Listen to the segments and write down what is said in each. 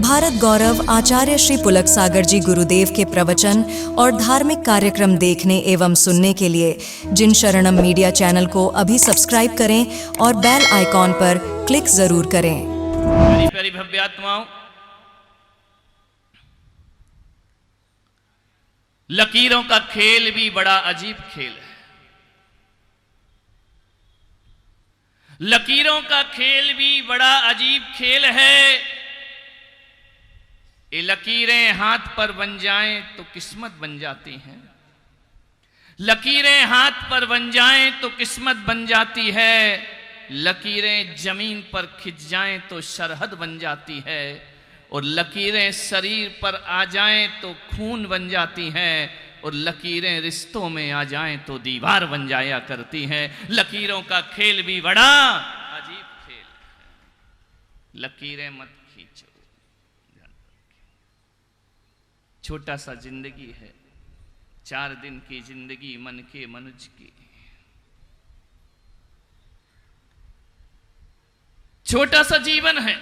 भारत गौरव आचार्य श्री पुलक सागर जी गुरुदेव के प्रवचन और धार्मिक कार्यक्रम देखने एवं सुनने के लिए जिन शरणम मीडिया चैनल को अभी सब्सक्राइब करें और बेल आइकॉन पर क्लिक जरूर करें। प्यारी प्यारी भव्य आत्माओं, लकीरों का खेल भी बड़ा अजीब खेल है। लकीरों का खेल भी बड़ा अजीब खेल है। ये लकीरें हाथ पर बन जाएं तो किस्मत बन जाती हैं। लकीरें हाथ पर बन जाएं तो किस्मत बन जाती है। लकीरें जमीन पर खिंच जाएं तो सरहद बन जाती है। और लकीरें शरीर पर आ जाएं तो खून बन जाती हैं। और लकीरें रिश्तों में आ जाएं तो दीवार बन जाया करती हैं। लकीरों का खेल भी बड़ा अजीब खेल है। लकीरें मत खींचो। छोटा सा जिंदगी है, 4 दिन की जिंदगी मन के मनुज की। छोटा सा जीवन है।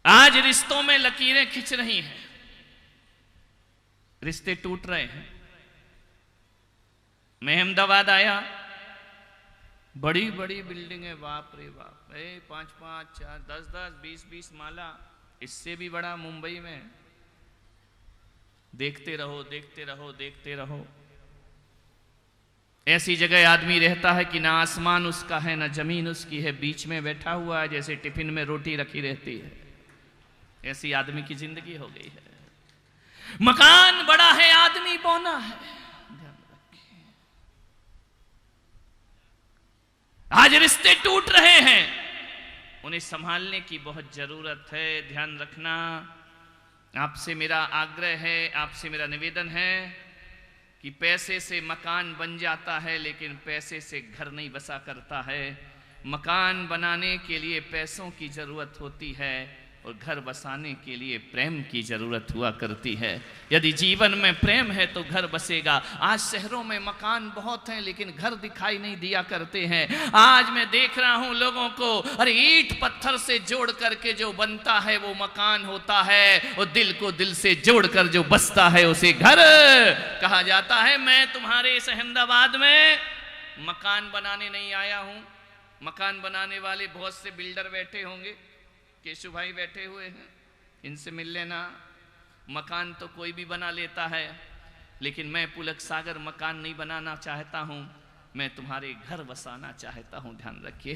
आज रिश्तों में लकीरें खिंच रही हैं, रिश्ते टूट रहे हैं। मैं अहमदाबाद आया, बड़ी बड़ी बिल्डिंग है, बाप रे बाप, 5-5, 4, 10-10, 20-20 माला। इससे भी बड़ा मुंबई में। देखते रहो देखते रहो देखते रहो। ऐसी जगह आदमी रहता है कि ना आसमान उसका है ना जमीन उसकी है, बीच में बैठा हुआ है, जैसे टिफिन में रोटी रखी रहती है। ऐसी आदमी की जिंदगी हो गई है। मकान बड़ा है, आदमी बौना है। ध्यान रखिए, आज रिश्ते टूट रहे हैं, उन्हें संभालने की बहुत जरूरत है। ध्यान रखना। आपसे मेरा आग्रह है, आपसे मेरा निवेदन है कि पैसे से मकान बन जाता है लेकिन पैसे से घर नहीं बसा करता है। मकान बनाने के लिए पैसों की जरूरत होती है और घर बसाने के लिए प्रेम की जरूरत हुआ करती है। यदि जीवन में प्रेम है तो घर बसेगा। आज शहरों में मकान बहुत हैं लेकिन घर दिखाई नहीं दिया करते हैं। आज मैं देख रहा हूं लोगों को, अरे ईंट पत्थर से जोड़ करके जो बनता है वो मकान होता है, और दिल को दिल से जोड़कर जो बसता है उसे घर कहा जाता है। मैं तुम्हारे इस अहमदाबाद में मकान बनाने नहीं आया हूं। मकान बनाने वाले बहुत से बिल्डर बैठे होंगे, केशु भाई बैठे हुए हैं, इनसे मिल लेना। मकान तो कोई भी बना लेता है, लेकिन मैं पुलक सागर मकान नहीं बनाना चाहता हूं, मैं तुम्हारे घर बसाना चाहता हूं। ध्यान रखिए,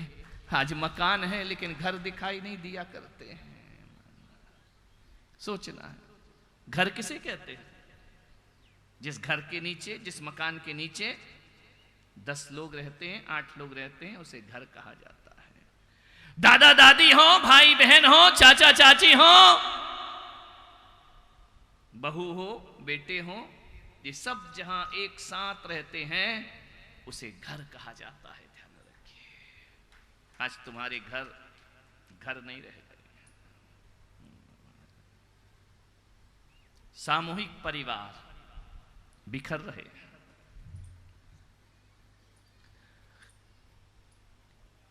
आज मकान है लेकिन घर दिखाई नहीं दिया करते हैं। सोचना है, घर किसे कहते हैं? जिस घर के नीचे, जिस मकान के नीचे 10 लोग रहते हैं, 8 लोग रहते हैं, उसे घर कहा जाता है। दादा दादी हो, भाई बहन हो, चाचा चाची हो, बहू हो, बेटे हो, ये सब जहां एक साथ रहते हैं उसे घर कहा जाता है। ध्यान रखिए, आज तुम्हारे घर नहीं रह गए। सामूहिक परिवार बिखर रहे हैं।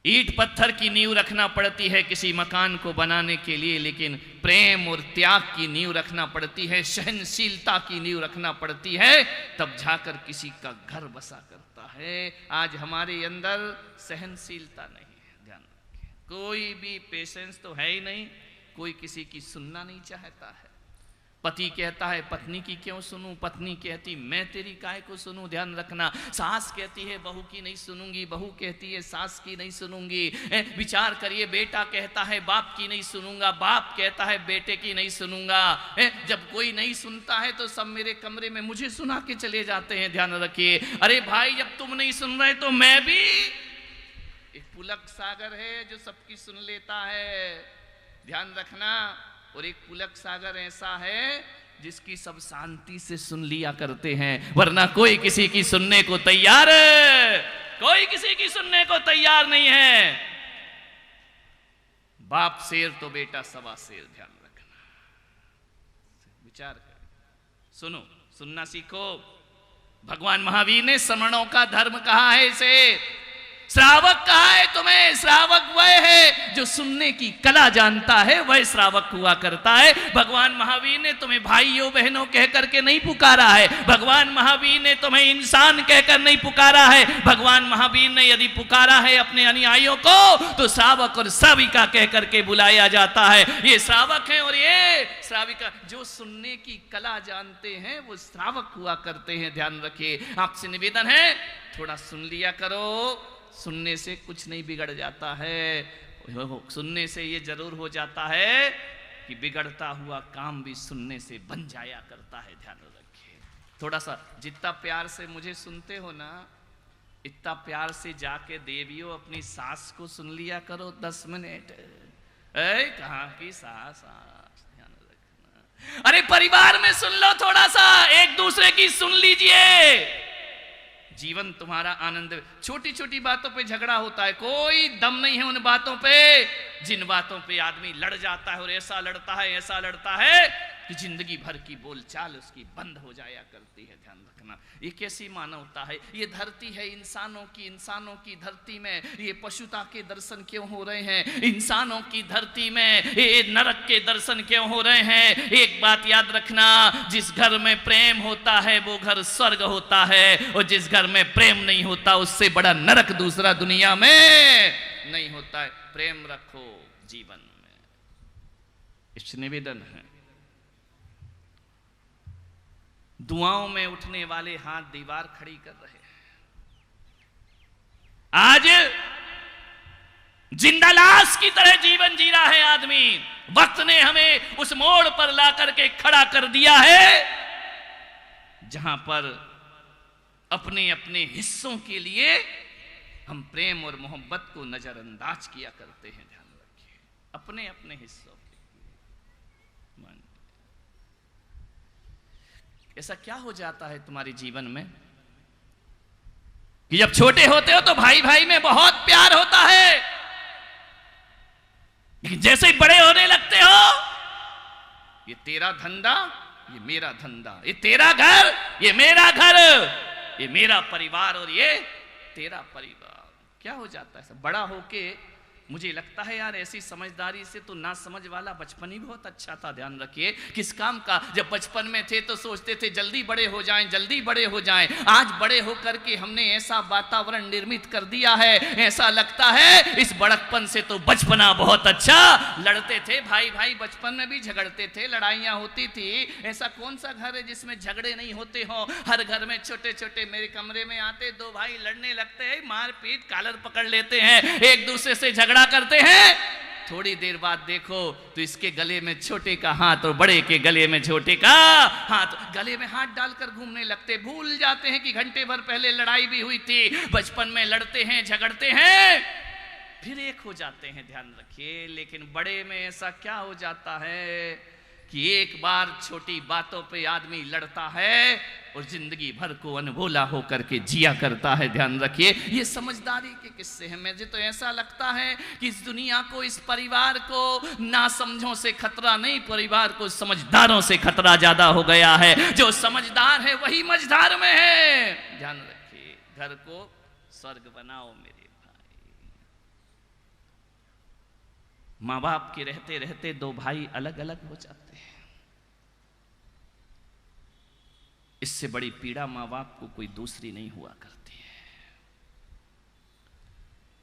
ईंट पत्थर की नींव रखना पड़ती है किसी मकान को बनाने के लिए, लेकिन प्रेम और त्याग की नींव रखना पड़ती है, सहनशीलता की नींव रखना पड़ती है, तब जाकर किसी का घर बसा करता है। आज हमारे अंदर सहनशीलता नहीं है। ध्यान रखिए, कोई भी पेशेंस तो है ही नहीं, कोई किसी की सुनना नहीं चाहता है। पति कहता है पत्नी की क्यों सुनूं, पत्नी कहती मैं तेरी काहे को सुनूं। ध्यान रखना, सास कहती है बहू की नहीं सुनूंगी, बहू कहती है सास की नहीं सुनूंगी। विचार करिए, बेटा कहता है बाप की नहीं सुनूंगा, बाप कहता है बेटे की नहीं सुनूंगा। जब कोई नहीं सुनता है तो सब मेरे कमरे में मुझे सुना के चले जाते हैं। ध्यान रखिए, अरे भाई जब तुम नहीं सुन रहे तो मैं भी। एक पुलक सागर है जो सबकी सुन लेता है। ध्यान रखना। और एक पुलक सागर ऐसा है जिसकी सब शांति से सुन लिया करते हैं, वरना कोई किसी की सुनने को तैयार नहीं है। बाप शेर तो बेटा सवा शेर। ध्यान रखना, विचार कर, सुनो, सुनना सीखो। भगवान महावीर ने श्रमणों का धर्म कहा है इसे। श्रावक कहा है तुम्हें? श्रावक वह है जो सुनने की कला जानता है, वह श्रावक हुआ करता है। भगवान महावीर ने तुम्हें भाइयों बहनों कह करके नहीं पुकारा है, भगवान महावीर ने तुम्हें इंसान कहकर नहीं पुकारा है। भगवान महावीर ने यदि पुकारा है अपने अनुयायियों को तो श्रावक और श्राविका कह करके बुलाया जाता है। ये श्रावक है और ये श्राविका। जो सुनने की कला जानते हैं वो श्रावक हुआ करते हैं, ध्यान रखिए। आपसे निवेदन है थोड़ा सुन लिया करो, सुनने से कुछ नहीं बिगड़ जाता है। सुनने से ये जरूर हो जाता है कि बिगड़ता हुआ काम भी सुनने से बन जाया करता है, ध्यान रखिए। थोड़ा सा जितना प्यार से मुझे सुनते हो ना, इतना प्यार से जाके देवियों अपनी सास को सुन लिया करो 10 मिनट। कहाँ की सास, ध्यान रखना। अरे परिवार में सुन लो, थोड़ा सा एक दूसरे की सुन लीजिए, जीवन तुम्हारा आनंद। छोटी छोटी बातों पे झगड़ा होता है, कोई दम नहीं है उन बातों पे जिन बातों पे आदमी लड़ जाता है, और ऐसा लड़ता है ऐसा लड़ता है कि जिंदगी भर की बोलचाल उसकी बंद हो जाया करती है, ध्यान रखना। ये कैसी मानवता है? ये धरती है इंसानों की धरती में ये पशुता के दर्शन क्यों हो रहे हैं? इंसानों की धरती में ये नरक के दर्शन क्यों हो रहे हैं? एक बात याद रखना, जिस घर में प्रेम होता है वो घर स्वर्ग होता है, और जिस घर में प्रेम नहीं होता उससे बड़ा नरक दूसरा दुनिया में नहीं होता है। प्रेम रखो जीवन में, इस निवेदन है। दुआओं में उठने वाले हाथ दीवार खड़ी कर रहे हैं। आज जिंदा लाश की तरह जीवन जी रहा है आदमी। वक्त ने हमें उस मोड़ पर ला करके खड़ा कर दिया है जहां पर अपने अपने हिस्सों के लिए हम प्रेम और मोहब्बत को नजरअंदाज किया करते हैं, ध्यान रखिए। अपने अपने हिस्सों ऐसा क्या हो जाता है तुम्हारे जीवन में कि जब छोटे होते हो तो भाई भाई में बहुत प्यार होता है, लेकिन जैसे ही बड़े होने लगते हो, ये तेरा धंधा ये मेरा धंधा, ये तेरा घर ये मेरा घर, ये मेरा परिवार और ये तेरा परिवार। क्या हो जाता है? बड़ा होके मुझे लगता है यार ऐसी समझदारी से तो ना समझ वाला बचपन ही बहुत अच्छा था, ध्यान रखिए। किस काम का? जब बचपन में थे तो सोचते थे जल्दी बड़े हो जाएं, जल्दी बड़े हो जाएं। आज बड़े होकर के हमने ऐसा वातावरण निर्मित कर दिया है, ऐसा लगता है इस बड़कपन से तो बचपना बहुत अच्छा। लड़ते थे भाई भाई, बचपन में भी झगड़ते थे, लड़ाइयाँ होती थी। ऐसा कौन सा घर है जिसमें झगड़े नहीं होते हो? हर घर में छोटे छोटे, मेरे कमरे में आते दो भाई लड़ने लगते हैं, मार पीट कॉलर पकड़ लेते हैं, एक दूसरे से झगड़ा करते हैं। थोड़ी देर बाद देखो तो इसके गले में छोटे का हाथ और बड़े के गले में छोटे का हाथ, गले में हाथ डालकर घूमने लगते, भूल जाते हैं कि घंटे भर पहले लड़ाई भी हुई थी। बचपन में लड़ते हैं झगड़ते हैं फिर एक हो जाते हैं, ध्यान रखिए। लेकिन बड़े में ऐसा क्या हो जाता है कि एक बार छोटी बातों पे आदमी लड़ता है और जिंदगी भर को अनभोला होकर के जिया करता है, ध्यान रखिए। ये समझदारी के किस्से हैं। मुझे तो ऐसा लगता है कि इस दुनिया को, इस परिवार को ना समझों से खतरा नहीं, परिवार को समझदारों से खतरा ज्यादा हो गया है। जो समझदार है वही मझधार में है, ध्यान रखिए। घर को स्वर्ग बनाओ मेरे भाई। माँ बाप के रहते रहते दो भाई अलग अलग हो जाते हैं। इससे बड़ी पीड़ा माँ बाप को कोई दूसरी नहीं हुआ करती है।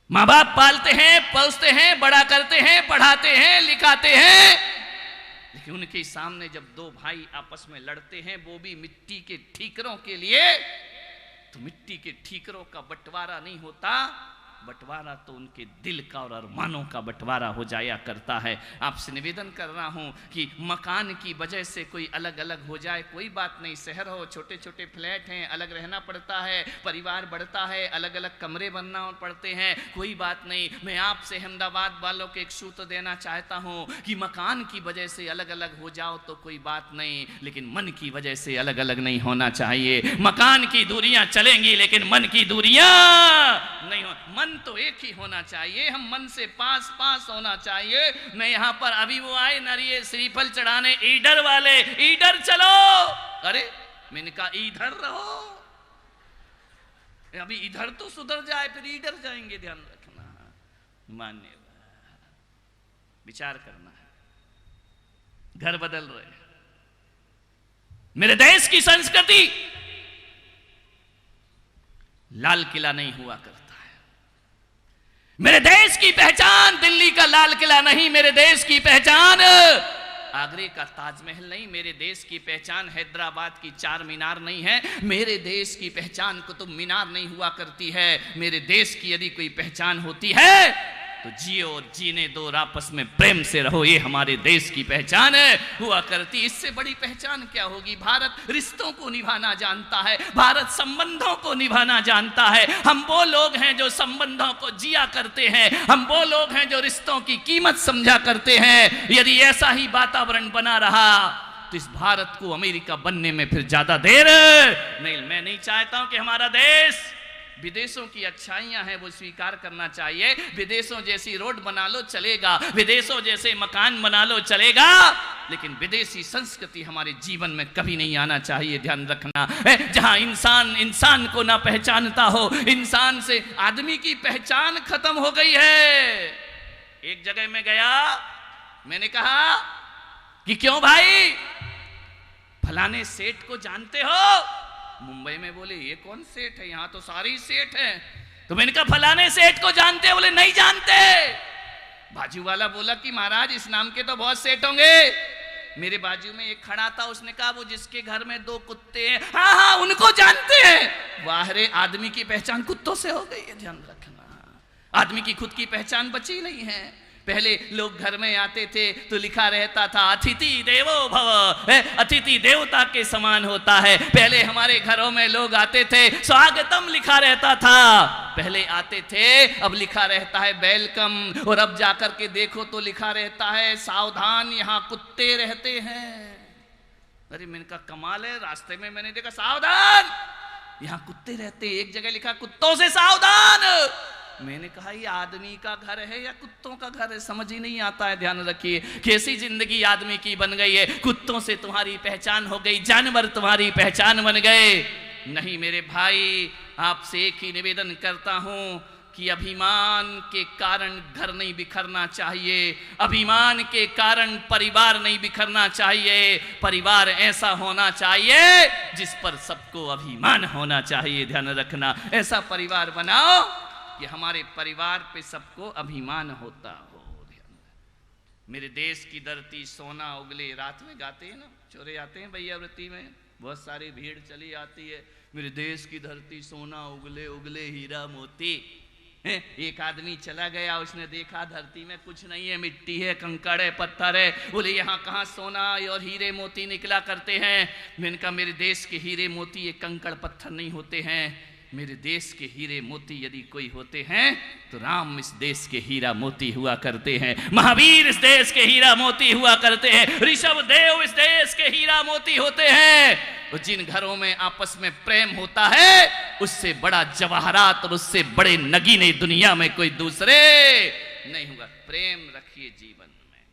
माँ बाप पालते हैं, पलते हैं, बड़ा करते हैं, पढ़ाते हैं, लिखाते हैं, लेकिन उनके सामने जब दो भाई आपस में लड़ते हैं, वो भी मिट्टी के ठीकरों के लिए, तो मिट्टी के ठीकरों का बंटवारा नहीं होता, बंटवारा तो उनके दिल का और अरमानों का बंटवारा हो जाया करता है। आपसे निवेदन कर रहा हूं कि मकान की वजह से कोई अलग अलग हो जाए कोई बात नहीं। शहर हो, छोटे छोटे फ्लैट हैं, अलग रहना पड़ता है, परिवार बढ़ता है, अलग अलग कमरे बनना पड़ते हैं, कोई बात नहीं। मैं आपसे अहमदाबाद वालों को एक सूत्र देना चाहता हूं कि मकान की वजह से अलग अलग हो जाओ तो कोई बात नहीं, लेकिन मन की वजह से अलग अलग नहीं होना चाहिए। मकान की दूरियां चलेंगी लेकिन मन की दूरियां नहीं हो। मन तो एक ही होना चाहिए, हम मन से पास पास होना चाहिए। मैं यहां पर अभी वो आए नारियल श्रीफल चढ़ाने, ईडर वाले, ईडर चलो, अरे मैंने कहा ईडर रहो, अभी इधर तो सुधर जाए फिर इधर जाएंगे, ध्यान रखना। मान्य विचार करना है, घर बदल रहे। मेरे देश की संस्कृति लाल किला नहीं हुआ करता है। मेरे देश की पहचान दिल्ली का लाल किला नहीं, मेरे देश की पहचान आगरे का ताजमहल नहीं, मेरे देश की पहचान हैदराबाद की चार मीनार नहीं है, मेरे देश की पहचान कुतुब मीनार नहीं हुआ करती है। मेरे देश की यदि कोई पहचान होती है तो जियो और जीने दो और आपस में प्रेम से रहो, ये हमारे देश की पहचान है हुआ करती। इससे बड़ी पहचान क्या होगी? भारत रिश्तों को निभाना जानता है, भारत संबंधों को निभाना जानता है। हम वो लोग हैं जो संबंधों को जिया करते हैं, हम वो लोग हैं जो रिश्तों की कीमत समझा करते हैं। यदि ऐसा ही वातावरण बना रहा तो इस भारत को अमेरिका बनने में फिर ज्यादा देर नहीं। मैं नहीं चाहता हूं कि हमारा देश, विदेशों की अच्छाइयां हैं वो स्वीकार करना चाहिए। विदेशों जैसी रोड बना लो चलेगा, विदेशों जैसे मकान बना लो चलेगा, लेकिन विदेशी संस्कृति हमारे जीवन में कभी नहीं आना चाहिए। ध्यान रखना है, जहां इंसान इंसान को ना पहचानता हो, इंसान से आदमी की पहचान खत्म हो गई है। एक जगह में गया, मैंने कहा कि क्यों भाई फलाने सेठ को जानते हो? मुंबई में बोले ये कौन सेठ है, यहां तो सारी सेठ है। तो मैंने कहा फलाने सेठ को जानते? बोले नहीं जानते। बाजू वाला बोला कि महाराज इस नाम के तो बहुत सेठ होंगे। मेरे बाजू में एक खड़ा था, उसने कहा वो जिसके घर में 2 कुत्ते हैं, हाँ हाँ उनको जानते हैं। वाह रे, आदमी की पहचान कुत्तों से हो गई है। ध्यान रखना, आदमी की खुद की पहचान बची नहीं है। पहले लोग घर में आते थे तो लिखा रहता था अतिथि देवो भव, अतिथि देवता के समान होता है। पहले हमारे घरों में लोग आते थे, स्वागतम लिखा रहता था। पहले आते थे, अब लिखा रहता है वेलकम। और अब जाकर के देखो तो लिखा रहता है सावधान यहाँ कुत्ते रहते हैं। अरे मैंने कहा कमाल है, रास्ते में मैंने देखा सावधान यहाँ कुत्ते रहते, एक जगह लिखा कुत्तों से सावधान। मैंने कहा ये आदमी का घर है या कुत्तों का घर है, समझ ही नहीं आता है। ध्यान रखिए, कैसी जिंदगी आदमी की बन गई है। कुत्तों से तुम्हारी पहचान हो गई, जानवर तुम्हारी पहचान बन गए। नहीं मेरे भाई, आपसे एक ही निवेदन करता हूं कि अभिमान के कारण घर नहीं बिखरना चाहिए, अभिमान के कारण परिवार नहीं बिखरना चाहिए। परिवार ऐसा होना चाहिए जिस पर सबको अभिमान होना चाहिए। ध्यान रखना, ऐसा परिवार बनाओ कि हमारे परिवार पे सबको अभिमान होता हो। मेरे देश की धरती सोना उगले, रात में गाते हैं ना, चोरे आते हैं भैया व्रती में, बहुत सारी भीड़ चली आती है। मेरे देश की धरती सोना उगले उगले हीरा मोती। एक आदमी चला गया, उसने देखा धरती में कुछ नहीं है, मिट्टी है, कंकड़ है, पत्थर है। बोले यहाँ कहाँ सोना और हीरे मोती निकला करते हैं? मैंने कहा मेरे देश के हीरे मोती ये कंकड़ पत्थर नहीं होते हैं। मेरे देश के हीरे मोती यदि कोई होते हैं तो राम इस देश के हीरा मोती हुआ करते हैं, महावीर इस देश के हीरा मोती हुआ करते हैं, ऋषभ देव इस देश के हीरा मोती होते हैं। और जिन घरों में आपस में प्रेम होता है उससे बड़ा जवाहरात और उससे बड़े नगीने दुनिया में कोई दूसरे नहीं हुआ। प्रेम रखिए जीवन में।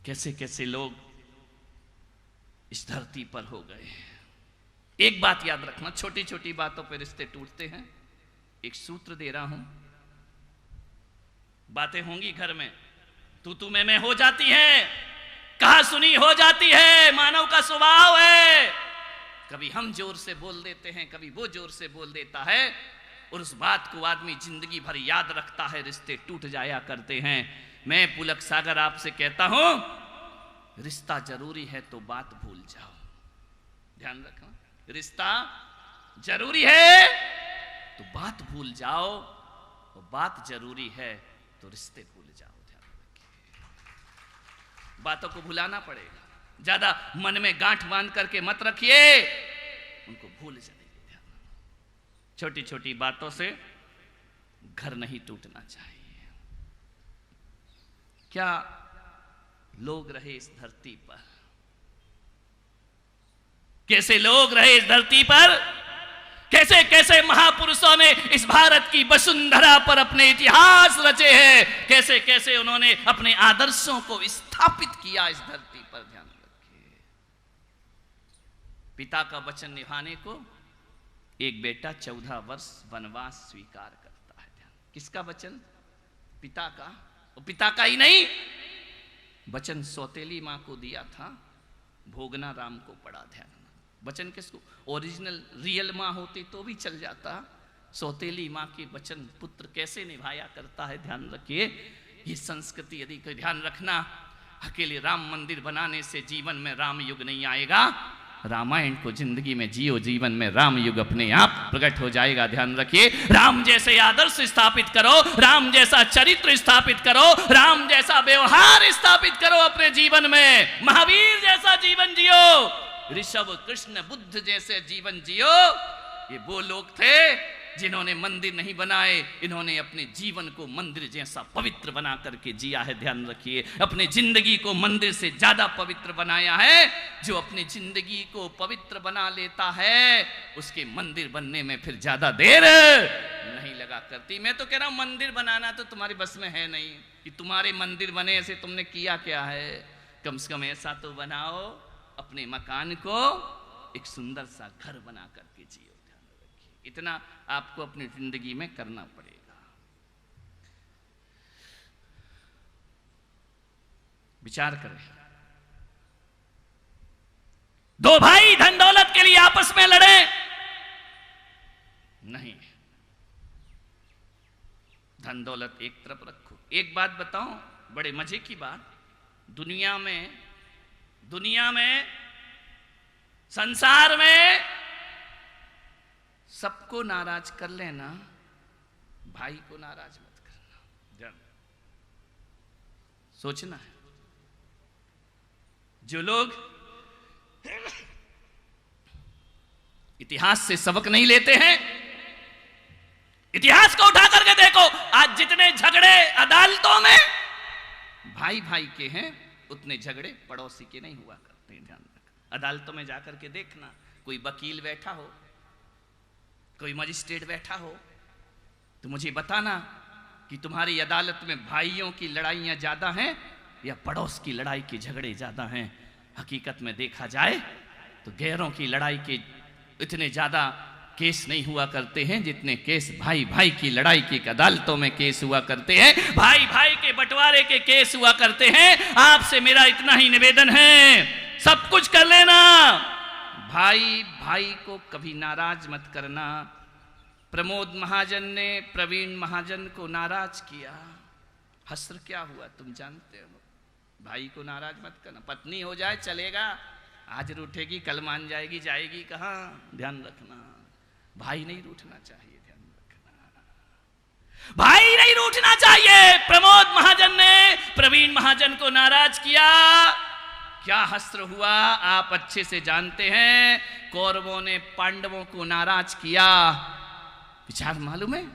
कैसे कैसे लोग इस धरती पर हो गए। एक बात याद रखना, छोटी छोटी बातों पर रिश्ते टूटते हैं। एक सूत्र दे रहा हूं, बातें होंगी घर में, तू मैं हो जाती है, कहा सुनी हो जाती है, मानव का स्वभाव है। कभी हम जोर से बोल देते हैं, कभी वो जोर से बोल देता है, और उस बात को आदमी जिंदगी भर याद रखता है, रिश्ते टूट जाया करते हैं। मैं पुलक सागर आपसे कहता हूं, रिश्ता जरूरी है तो बात भूल जाओ। ध्यान रखना, रिश्ता जरूरी है तो बात भूल जाओ, और बात जरूरी है तो रिश्ते भूल जाओ। ध्यान रखिए, बातों को भुलाना पड़ेगा, ज्यादा मन में गांठ बांध करके मत रखिए, उनको भूल जाइए। छोटी छोटी बातों से घर नहीं टूटना चाहिए। क्या लोग रहे इस धरती पर, कैसे लोग रहे इस धरती पर, कैसे कैसे महापुरुषों ने इस भारत की वसुंधरा पर अपने इतिहास रचे हैं, कैसे कैसे उन्होंने अपने आदर्शों को स्थापित किया इस धरती पर। ध्यान रखिए, पिता का वचन निभाने को एक बेटा 14 वर्ष वनवास स्वीकार करता है। किसका वचन? पिता का। और पिता का ही नहीं, वचन सौतेली मां को दिया था, भोगना राम को पड़ा। ध्यान, वचन किसको? ओरिजिनल रियल मां होती तो भी चल जाता, सौतेली मां के वचन पुत्र कैसे निभाया करता है। ध्यान रखिए, ये संस्कृति यदि कोई ध्यान रखना, अकेले राम मंदिर बनाने से जीवन में राम युग नहीं आएगा। रामायण को जिंदगी में जियो, जीवन में राम युग अपने आप प्रकट हो जाएगा। ध्यान रखिए, राम जैसे आदर्श स्थापित करो, राम जैसा चरित्र स्थापित करो, राम जैसा व्यवहार स्थापित करो अपने जीवन में, महावीर जैसा जीवन जियो, ऋषभ कृष्ण बुद्ध जैसे जीवन जियो। ये वो लोग थे जिन्होंने मंदिर नहीं बनाए, इन्होंने अपने जीवन को मंदिर जैसा पवित्र बना करके जिया है। ध्यान रखिए, अपने जिंदगी को मंदिर से ज्यादा पवित्र बनाया है। जो अपनी जिंदगी को पवित्र बना लेता है, उसके मंदिर बनने में फिर ज्यादा देर नहीं लगा करती। मैं तो कह रहा हूं, मंदिर बनाना तो तुम्हारी बस में है नहीं कि तुम्हारे मंदिर बने, ऐसे तुमने किया क्या है। कम से कम ऐसा तो बनाओ, अपने मकान को एक सुंदर सा घर बना करके जियो। इतना आपको अपनी जिंदगी में करना पड़ेगा। विचार करें, दो भाई धन दौलत के लिए आपस में लड़े नहीं, धन दौलत एक तरफ रखो। एक बात बताऊं, बड़े मजे की बात, दुनिया में संसार में सबको नाराज कर लेना, भाई को नाराज मत करना। ध्यान सोचना है, जो लोग इतिहास से सबक नहीं लेते हैं, इतिहास को उठा करके देखो, आज जितने झगड़े अदालतों में भाई भाई के हैं, उतने झगड़े पड़ोसी के नहीं हुआ करते। ध्यान रखना, अदालतों में जाकर के देखना, कोई वकील बैठा हो, कोई मजिस्ट्रेट बैठा हो, तो मुझे बताना कि तुम्हारी अदालत में भाइयों की लड़ाइयां ज्यादा हैं या पड़ोस की लड़ाई के झगड़े ज्यादा हैं। हकीकत में देखा जाए तो गैरों की लड़ाई के इतने ज्यादा केस नहीं हुआ करते हैं जितने केस भाई भाई की लड़ाई की अदालतों में केस हुआ करते हैं, भाई भाई के बंटवारे के केस हुआ करते हैं। आपसे मेरा इतना ही निवेदन है, सब कुछ कर लेना, भाई भाई को कभी नाराज मत करना। प्रमोद महाजन ने प्रवीण महाजन को नाराज किया, हस्र क्या हुआ तुम जानते हो। भाई को नाराज मत करना, पत्नी हो जाए चलेगा, आज रूठेगी कल मान जाएगी, जाएगी कहां। ध्यान रखना, भाई नहीं रूठना चाहिए। ध्यान रखना, भाई नहीं रूठना चाहिए। प्रमोद महाजन ने प्रवीण महाजन को नाराज किया, क्या हस्र हुआ आप अच्छे से जानते हैं। कौरवों ने पांडवों को नाराज किया, विचार मालूम है,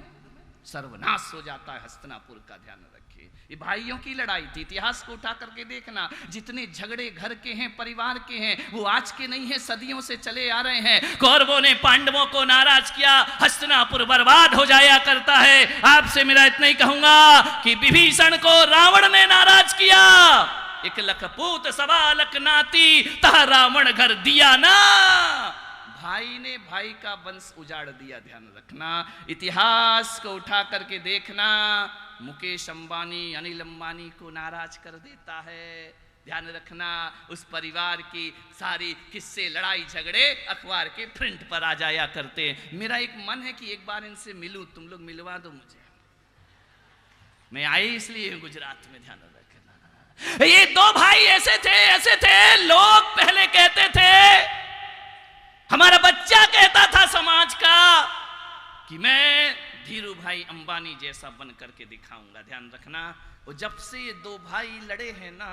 सर्वनाश हो जाता है हस्तिनापुर का। ध्यान रखिए, ये भाइयों की लड़ाई थी। इतिहास को उठा करके देखना, जितने झगड़े घर के हैं, परिवार के हैं, वो आज के नहीं है, सदियों से चले आ रहे हैं। कौरवों ने पांडवों को नाराज किया, हस्तिनापुर बर्बाद हो जाया करता है। आपसे मेरा इतना ही कहूंगा कि विभीषण को रावण ने नाराज किया, एक लख पूत सवा लख नाती तह रावण घर दिया ना, भाई ने भाई का वंश उजाड़ दिया। ध्यान रखना, इतिहास को उठा करके देखना, मुकेश अंबानी अनिल अंबानी को नाराज कर देता है। ध्यान रखना, उस परिवार की सारी किस्से लड़ाई झगड़े अखबार के प्रिंट पर आ जाया करते हैं। मेरा एक मन है कि एक बार इनसे मिलूं, तुम लोग मिलवा दो मुझे, मैं आई इसलिए गुजरात में। ध्यान रखना, ये दो भाई ऐसे थे, लोग पहले कहते थे, हमारा बच्चा कहता था समाज का कि मैं धीरू भाई अंबानी जैसा बन करके दिखाऊंगा। ध्यान रखना, और जब से ये दो भाई लड़े हैं ना,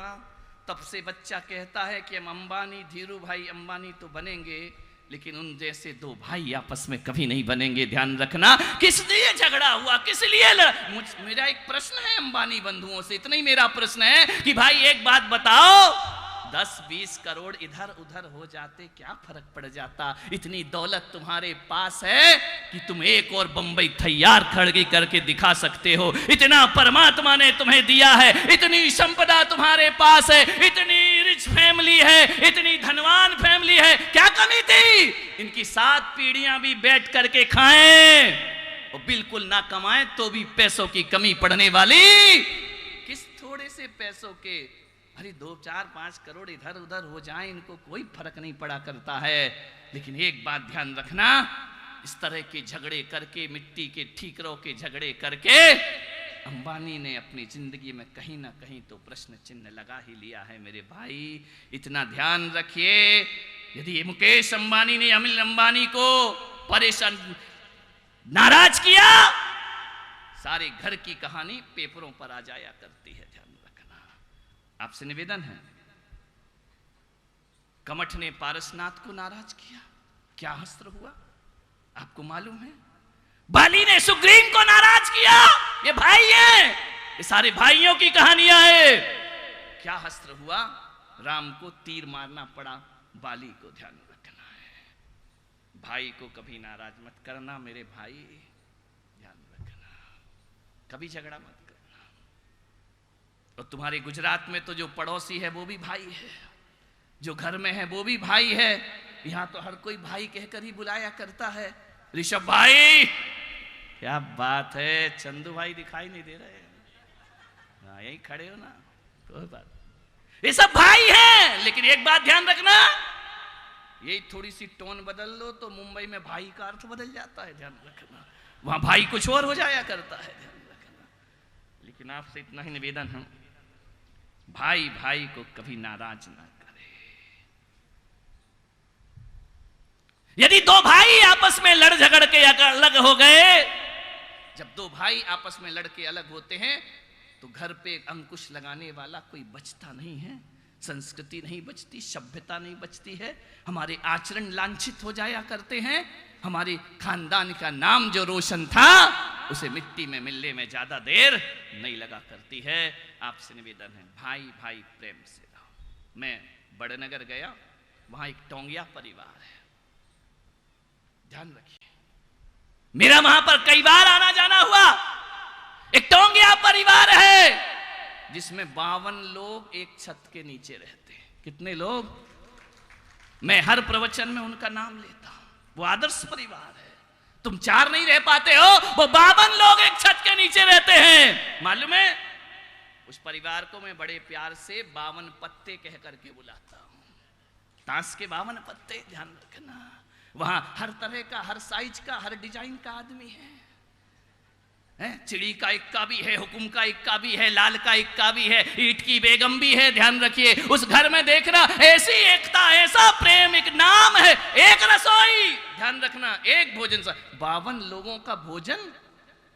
तब से बच्चा कहता है कि हम अंबानी धीरू भाई अंबानी तो बनेंगे, लेकिन उन जैसे दो भाई आपस में कभी नहीं बनेंगे। ध्यान रखना, किस लिए झगड़ा हुआ, किस लिए मेरा एक प्रश्न है अंबानी बंधुओं से, इतना ही मेरा प्रश्न है कि भाई एक बात बताओ, 10-20 करोड़ इधर उधर हो जाते क्या फर्क पड़ जाता। इतनी दौलत तुम्हारे पास है कि तुम एक और बंबई तैयार खड़गी करके दिखा सकते हो। इतना परमात्मा ने तुम्हें दिया है, इतनी संपदा तुम्हारे पास है, इतनी रिच फैमिली है, इतनी धनवान फैमिली है, क्या कमी थी? इनकी 7 पीढ़ियां भी बैठ करके खाएं और बिल्कुल ना कमाएं तो भी पैसों की कमी पड़ने वाली किस थोड़े से पैसों के, अरे 2, 4, 5 करोड़ इधर उधर हो जाए इनको कोई फर्क नहीं पड़ा करता है। लेकिन एक बात ध्यान रखना, इस तरह के झगड़े करके, मिट्टी के ठीकरों के झगड़े करके अंबानी ने अपनी जिंदगी में कहीं ना कहीं तो प्रश्न चिन्ह लगा ही लिया है मेरे भाई। इतना ध्यान रखिए, यदि मुकेश अंबानी ने अनिल अंबानी को परेशान नाराज किया, सारे घर की कहानी पेपरों पर आ जाया करती है, ध्यान रखना। आपसे निवेदन है, कमठ ने पारसनाथ को नाराज किया, क्या अस्त्र हुआ आपको मालूम है? बाली ने सुग्रीव को नाराज किया, ये भाई हैं, ये सारे भाइयों की कहानियां है। क्या अस्त्र हुआ? राम को तीर मारना पड़ा, बाली को ध्यान रखना है। भाई को कभी नाराज मत करना मेरे भाई, ध्यान रखना, कभी झगड़ा मत करना। और तुम्हारे गुजरात में तो जो पड़ोसी है वो भी भाई है, जो घर में है वो भी भाई है। यहां तो हर कोई भाई कहकर ही बुलाया करता है। ऋषभ भाई, क्या बात है, चंदू भाई दिखाई नहीं दे रहे? हाँ, यही खड़े हो ना, कोई बात, ये सब भाई हैं। लेकिन एक बात ध्यान रखना, यही थोड़ी सी टोन बदल लो तो मुंबई में भाई का अर्थ बदल जाता है, ध्यान रखना। वहां भाई कुछ और हो जाया करता है, ध्यान रखना। लेकिन आपसे इतना ही निवेदन है, भाई भाई को कभी नाराज ना करे। यदि 2 भाई आपस में लड़ झगड़ के अलग हो गए, जब 2 भाई आपस में लड़ के अलग होते हैं तो घर पे अंकुश लगाने वाला कोई बचता नहीं है, संस्कृति नहीं बचती, सभ्यता नहीं बचती है, हमारे आचरण लांछित हो जाया करते हैं, हमारे खानदान का नाम जो रोशन था उसे मिट्टी में मिलने में ज्यादा देर नहीं लगा करती है। आपसे निवेदन है, भाई भाई प्रेम से रहो। मैं बड़नगर गया, वहां एक टोंगिया परिवार है, ध्यान रखिए, मेरा वहां पर कई बार आना जाना हुआ। एक टोंगिया परिवार है जिसमें 52 लोग एक छत के नीचे रहते हैं। कितने लोग? मैं हर प्रवचन में उनका नाम लेता हूं, वो आदर्श परिवार है। तुम 4 नहीं रह पाते हो, वो 52 लोग एक छत के नीचे रहते हैं। मालूम है, उस परिवार को मैं बड़े प्यार से 52 पत्ते कह करके बुलाता हूं। ताश के 52 पत्ते, ध्यान रखना। वहां हर तरह का, हर साइज का, हर डिजाइन का आदमी है। चिड़ी का इक्का भी है, हुकुम का इक्का भी है, लाल का इक्का भी है, ईट की बेगम भी है, ध्यान रखिए। उस घर में देखना, ऐसी एकता, ऐसा प्रेम, एक नाम है, एक रसोई, ध्यान रखना, एक भोजन। 52 लोगों का भोजन।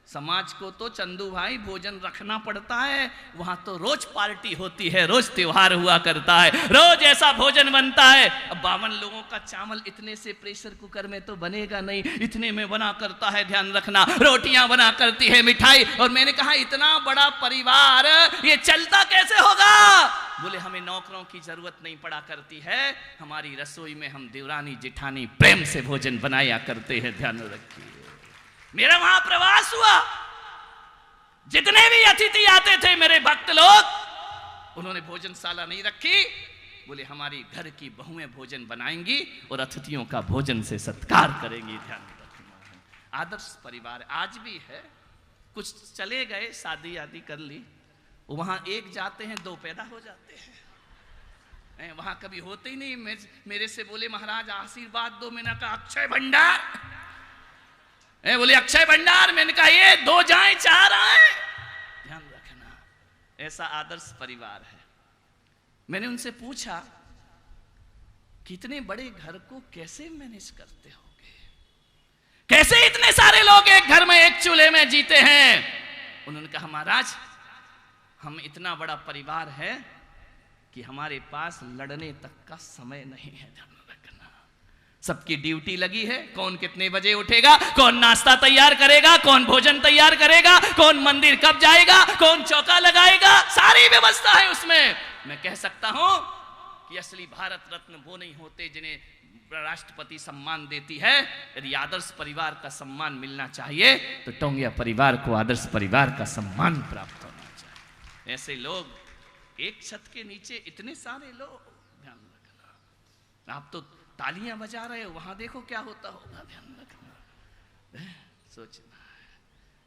समाज को तो चंदू भाई भोजन रखना पड़ता है, वहां तो रोज पार्टी होती है, रोज त्योहार हुआ करता है, रोज ऐसा भोजन बनता है। अब 52 लोगों का चावल इतने से प्रेशर कुकर में तो बनेगा नहीं, इतने में बना करता है, ध्यान रखना। रोटियां बना करती है, मिठाई। और मैंने कहा इतना बड़ा परिवार ये चलता कैसे होगा? बोले हमें नौकरों की जरूरत नहीं पड़ा करती है, हमारी रसोई में हम देवरानी जिठानी प्रेम से भोजन बनाया करते हैं, ध्यान रखिए। मेरा वहां प्रवास हुआ, जितने भी अतिथि आते थे मेरे भक्त लोग, उन्होंने भोजनशाला नहीं रखी। बोले हमारी घर की बहुएं भोजन बनाएंगी और अतिथियों का भोजन से सत्कार करेंगी, ध्यान रखना। आदर्श परिवार आज भी है। कुछ चले गए, शादी आदि कर ली, वहां एक जाते हैं 2 पैदा हो जाते हैं। वहां कभी होते ही नहीं। मेरे से बोले महाराज आशीर्वाद दो, मैंने कहा अक्षय भंडार। बोले अक्षय भंडार, मैंने कहा ये 2 जाएं 4 आए, ध्यान रखना। ऐसा आदर्श परिवार है। मैंने उनसे पूछा कितने बड़े घर को कैसे मैनेज करते होगे, कैसे इतने सारे लोग एक घर में एक चूल्हे में जीते हैं? उन्होंने कहा महाराज हम इतना बड़ा परिवार है कि हमारे पास लड़ने तक का समय नहीं है, ध्यान रखना। सबकी ड्यूटी लगी है, कौन कितने बजे उठेगा, कौन नाश्ता तैयार करेगा, कौन भोजन तैयार करेगा, कौन मंदिर कब जाएगा, कौन चौका लगाएगा, सारी व्यवस्था है उसमें। मैं कह सकता हूं कि असली भारत रत्न वो नहीं होते जिन्हें राष्ट्रपति सम्मान देती है। यदि आदर्श परिवार का सम्मान मिलना चाहिए तो टोंगिया परिवार को आदर्श परिवार का सम्मान प्राप्त होना चाहिए। ऐसे लोग एक छत के नीचे इतने सारे लोग, आप तो तालियां बजा रहे हो, वहां देखो क्या होता होगा, ध्यान रखना, सोचना है।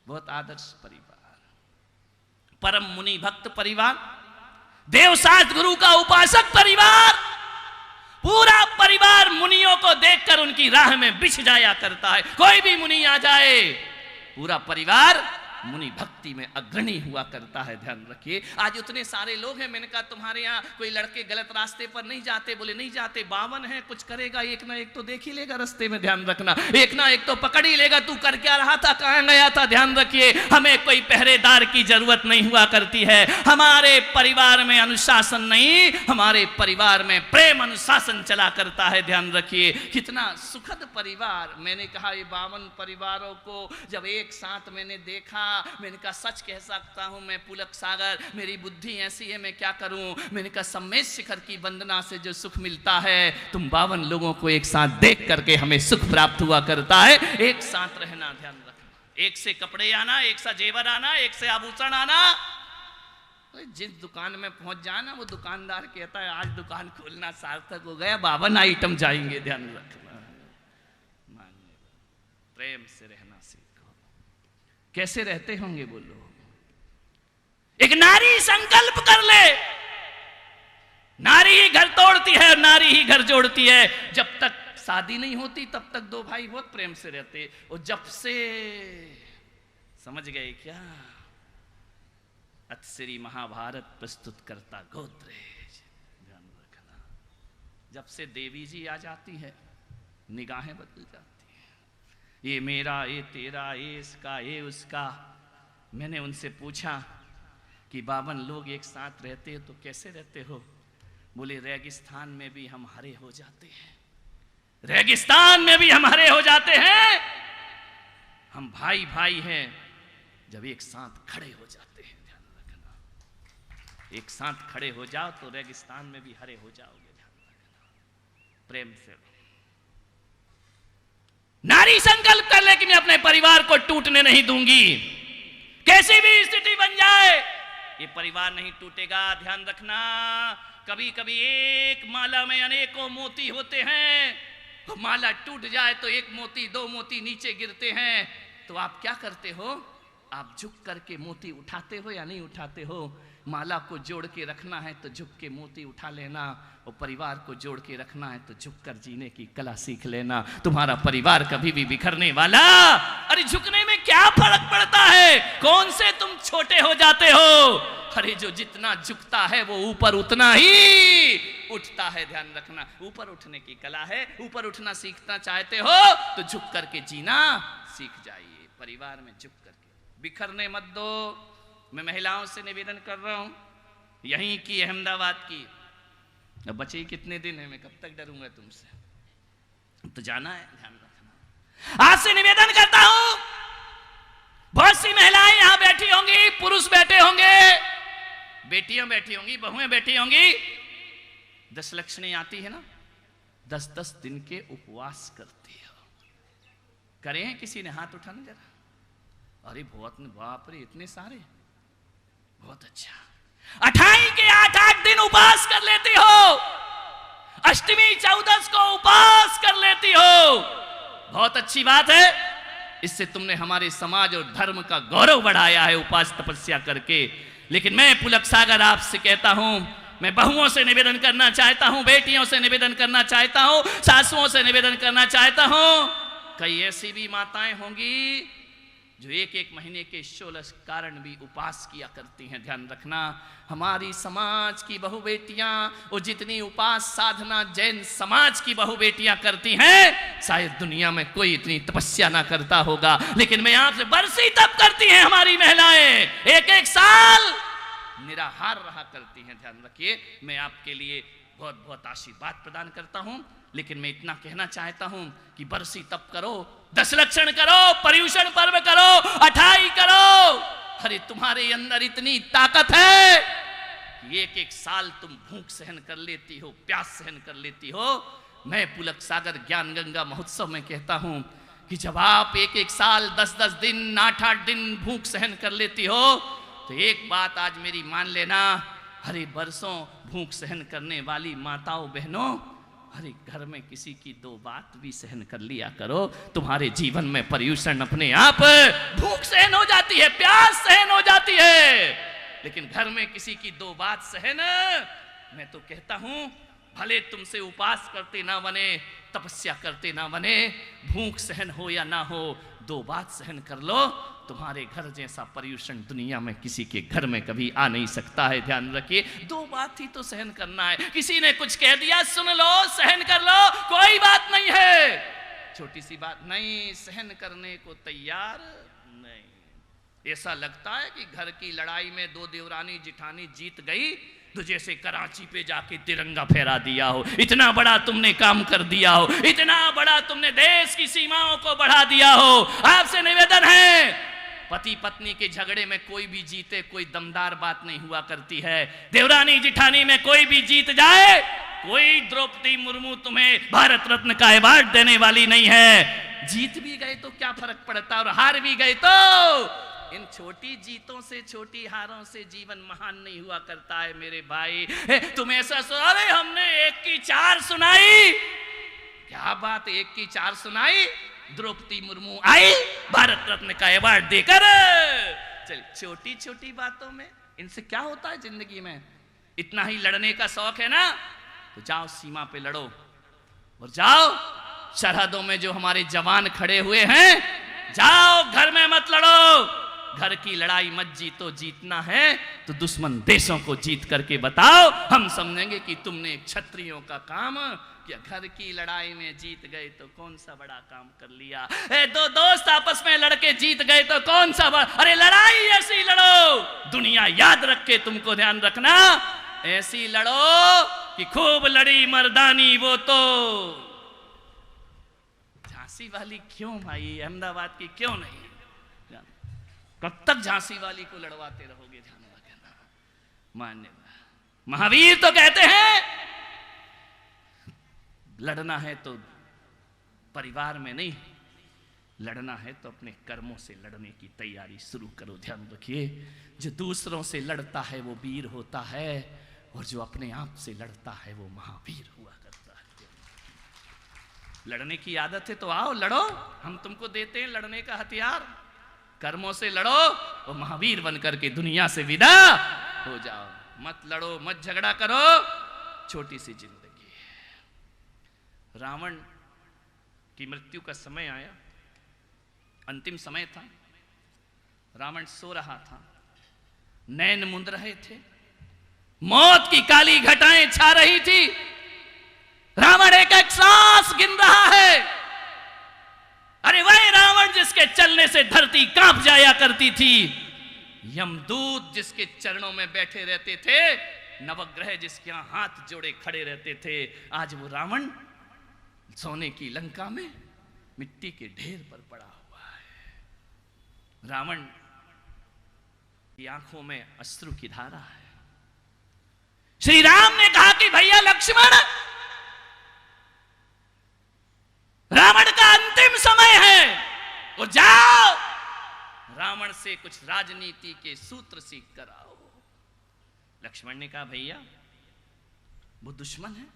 बहुत आदर्श परिवार, परम मुनि भक्त परिवार, देवसात गुरु का उपासक परिवार, पूरा परिवार मुनियों को देखकर उनकी राह में बिछ जाया करता है। कोई भी मुनि आ जाए, पूरा परिवार मुनि भक्ति में अग्रणी हुआ करता है, ध्यान रखिए। आज उतने सारे लोग हैं, मैंने कहा तुम्हारे यहाँ कोई लड़के गलत रास्ते पर नहीं जाते? बोले नहीं जाते। 52 है, कुछ करेगा, एक ना एक तो देख ही लेगा रास्ते में, ध्यान रखना, एक ना एक तो पकड़ ही लेगा। तू कर क्या रहा था, कहाँ गया था, ध्यान रखिए। हमें कोई पहरेदार की जरूरत नहीं हुआ करती है। हमारे परिवार में अनुशासन नहीं, हमारे परिवार में प्रेम अनुशासन चला करता है, ध्यान रखिए। कितना सुखद परिवार। मैंने कहा ये 52 परिवारों को जब एक साथ मैंने देखा, मैंने कहा सच कह सकता हूं मैं पुलक सागर, मेरी बुद्धि ऐसी है, मैं क्या करूं। मैंने कहा सम्मेद शिखर की वंदना से जो सुख मिलता है, तुम 52 लोगों को एक साथ देख करके हमें सुख प्राप्त हुआ करता है। एक साथ रहना, ध्यान रखना, एक से कपड़े आना, एक सा जेवर आना, एक से आभूषण आना। जिस दुकान में पहुंच जाना, वो दुकानदार कहता है आज दुकान खोलना सार्थक हो गया, 52 आइटम जाएंगे, ध्यान रखना। प्रेम से रहना सीखो। कैसे रहते होंगे वो लोग? एक नारी संकल्प कर ले, नारी ही घर तोड़ती है और नारी ही घर जोड़ती है। जब तक शादी नहीं होती तब तक दो भाई बहुत प्रेम से रहते, और जब से, समझ गए क्या, अतश्री महाभारत प्रस्तुत करता गोदरेज, ध्यान रखना, जब से देवी जी आ जाती है निगाहें बदल जाती है। ये मेरा, ये तेरा, ये इसका, ये उसका। मैंने उनसे पूछा कि 52 लोग एक साथ रहते हो तो कैसे रहते हो? बोले रेगिस्तान में भी हम हरे हो जाते हैं, रेगिस्तान में भी हम हरे हो जाते हैं। हम भाई भाई हैं जब एक साथ खड़े हो जाते हैं, ध्यान रखना। एक साथ खड़े हो जाओ तो रेगिस्तान में भी हरे हो जाओगे, ध्यान रखना। प्रेम से नारी संकल्प कर ले कि मैं अपने परिवार को टूटने नहीं दूंगी, कैसी भी स्थिति बन जाए ये परिवार नहीं टूटेगा, ध्यान रखना। कभी कभी एक माला में अनेकों मोती होते हैं, तो माला टूट जाए तो एक मोती, दो मोती नीचे गिरते हैं, तो आप क्या करते हो? आप झुक करके मोती उठाते हो या नहीं उठाते हो? माला को जोड़ के रखना है तो झुक के मोती उठा लेना, और परिवार को जोड़ के रखना है तो झुक कर जीने की कला सीख लेना। तुम्हारा परिवार कभी भी बिखरने वाला, अरे झुकने में क्या फर्क पड़ता है? कौन से तुम छोटे हो जाते हो? अरे जो जितना झुकता है वो ऊपर उतना ही उठता है, ध्यान रखना। ऊपर उठने की कला है, ऊपर उठना सीखना चाहते हो तो झुक करके जीना सीख जाइए। परिवार में झुक करके, बिखरने मत दो। मैं महिलाओं से निवेदन कर रहा हूं, यहीं की, अहमदाबाद की। अब बचे ही कितने दिन है, मैं कब तक डरूंगा तुमसे? तो जाना है, ध्यान रखना। आज से निवेदन करता हूं, बहुत सी महिलाएं यहां बैठी होंगी, पुरुष बैठे होंगे, बेटियां बैठी होंगी, बहुएं बैठी होंगी। 10 लक्षणी आती है ना, 10-10 दिन के उपवास करती हो। करें किसी ने हाथ उठाना जरा? अरे बहुत, बाप रे, इतने सारे, बहुत अच्छा। 28 के 8-8 दिन उपवास कर लेती हो, अष्टमी 14 को उपवास कर लेती हो, बहुत अच्छी बात है। इससे तुमने हमारे समाज और धर्म का गौरव बढ़ाया है उपवास तपस्या करके। लेकिन मैं पुलक सागर आपसे कहता हूं, मैं बहुओं से निवेदन करना चाहता हूं, बेटियों से निवेदन करना चाहता हूं, सासुओं से निवेदन करना चाहता हूं। कई ऐसी भी माताएं होंगी जो 1-1 महीने के 16 कारण भी उपवास किया करती हैं, ध्यान रखना। हमारी समाज की बहु बेटियां, और जितनी उपवास साधना जैन समाज की बहु बेटियां करती हैं, शायद दुनिया में कोई इतनी तपस्या ना करता होगा। लेकिन मैं आपसे, बरसी तप करती हैं हमारी महिलाएं, 1-1 साल निराहार रहा करती हैं, ध्यान रखिए। मैं आपके लिए बहुत बहुत आशीर्वाद प्रदान करता हूं, लेकिन मैं इतना कहना चाहता हूं कि बरसी तप करो, 10 लक्षण करो, पर्युषण पर्व करो, 28 करो। अरे तुम्हारे अंदर इतनी ताकत है कि 1-1 साल तुम भूख सहन कर लेती हो, प्यास सहन कर लेती हो। मैं पुलक सागर ज्ञान गंगा महोत्सव में कहता हूं कि जब आप 1-1 साल, 10-10 दिन, 8-8 दिन भूख सहन कर लेती हो, तो एक बात आज मेरी मान लेना, हरे बरसों भूख सहन करने वाली माताओं बहनों, अरे घर में किसी की दो बात भी सहन कर लिया करो, तुम्हारे जीवन में पर्यूषण अपने आप, भूख सहन हो जाती है, प्यास सहन हो जाती है, लेकिन घर में किसी की दो बात सहन, मैं तो कहता हूं भले तुमसे उपास करते ना बने, तपस्या करते ना बने, भूख सहन हो या ना हो, दो बात सहन कर लो, तुम्हारे घर जैसा पर्यूषण दुनिया में किसी के घर में कभी आ नहीं सकता है। ध्यान रखिए, दो बात ही तो सहन करना है। किसी ने कुछ कह दिया, सुन लो, सहन कर लो, कोई बात नहीं है, छोटी सी बात नहीं, सहन करने को तैयार नहीं। ऐसा लगता है कि घर की लड़ाई में दो देवरानी जिठानी जीत गई तो जैसे कराची पे जाके तिरंगा फहरा दिया हो, इतना बड़ा तुमने काम कर दिया हो, इतना बड़ा तुमने देश की सीमाओं को बढ़ा दिया हो। आपसे निवेदन है, पति पत्नी के झगड़े में कोई भी जीते कोई दमदार बात नहीं हुआ करती है। देवरानी जिठानी में कोई भी जीत जाए, कोई द्रौपदी मुर्मू तुम्हें भारत रत्न का अवार्ड देने वाली नहीं है। जीत भी गए तो क्या फर्क पड़ता, और हार भी गए तो इन छोटी जीतों से, छोटी हारों से जीवन महान नहीं हुआ करता है मेरे भाई। तुम ऐसा अरे हमने एक की चार सुनाई, क्या बात, एक की चार सुनाई, द्रौपदी मुर्मू आई भारत रत्न का अवार्ड देकर। चल, छोटी छोटी बातों में इनसे क्या होता है जिंदगी में, इतना ही लड़ने का शौक है ना, तो जाओ सीमा पे लड़ो, और जाओ सरहदों में जो हमारे जवान खड़े हुए हैं, जाओ घर में मत लड़ो। घर की लड़ाई मत जीतो, जीतना है तो दुश्मन देशों को जीत करके बताओ, हम समझेंगे कि तुमने क्षत्रियों का काम किया। घर की लड़ाई में जीत गए तो कौन सा बड़ा काम कर लिया। दो दोस्त आपस में लड़के जीत गए तो कौन सा बड़ा, अरे लड़ाई ऐसी लड़ो दुनिया याद रखे, तुमको ध्यान रखना, ऐसी लड़ो कि खूब लड़ी मर्दानी वो तो। झांसी वाली क्यों भाई, अहमदाबाद की क्यों नहीं, कब तक झांसी वाली को लड़वाते रहोगे, ध्यान रखना। मान्य महावीर तो कहते हैं लड़ना है तो परिवार में नहीं, लड़ना है तो अपने कर्मों से लड़ने की तैयारी शुरू करो। ध्यान रखिए, जो दूसरों से लड़ता है वो वीर होता है, और जो अपने आप से लड़ता है वो महावीर हुआ करता है। लड़ने की आदत है तो आओ लड़ो, हम तुमको देते हैं लड़ने का हथियार, कर्मों से लड़ो और महावीर बनकर के दुनिया से विदा हो जाओ। मत लड़ो, मत झगड़ा करो, छोटी सी जिंदगी है। रावण की मृत्यु का समय आया, अंतिम समय था, रावण सो रहा था, नैन मुंद रहे थे, मौत की काली घटाएं छा रही थी, रावण एक एक सांस गिन रहा है। अरे वही रावण जिसके चलने से धरती कांप जाया करती थी, यमदूत जिसके चरणों में बैठे रहते थे, नवग्रह जिसके यहां हाथ जोड़े खड़े रहते थे, आज वो रावण सोने की लंका में मिट्टी के ढेर पर पड़ा हुआ है। रावण की आंखों में अश्रु की धारा है। श्री राम ने कहा कि भैया लक्ष्मण, रावण का अंतिम समय है, वो जाओ रावण से कुछ राजनीति के सूत्र सीख कर आओ। लक्ष्मण ने कहा भैया वो दुश्मन है,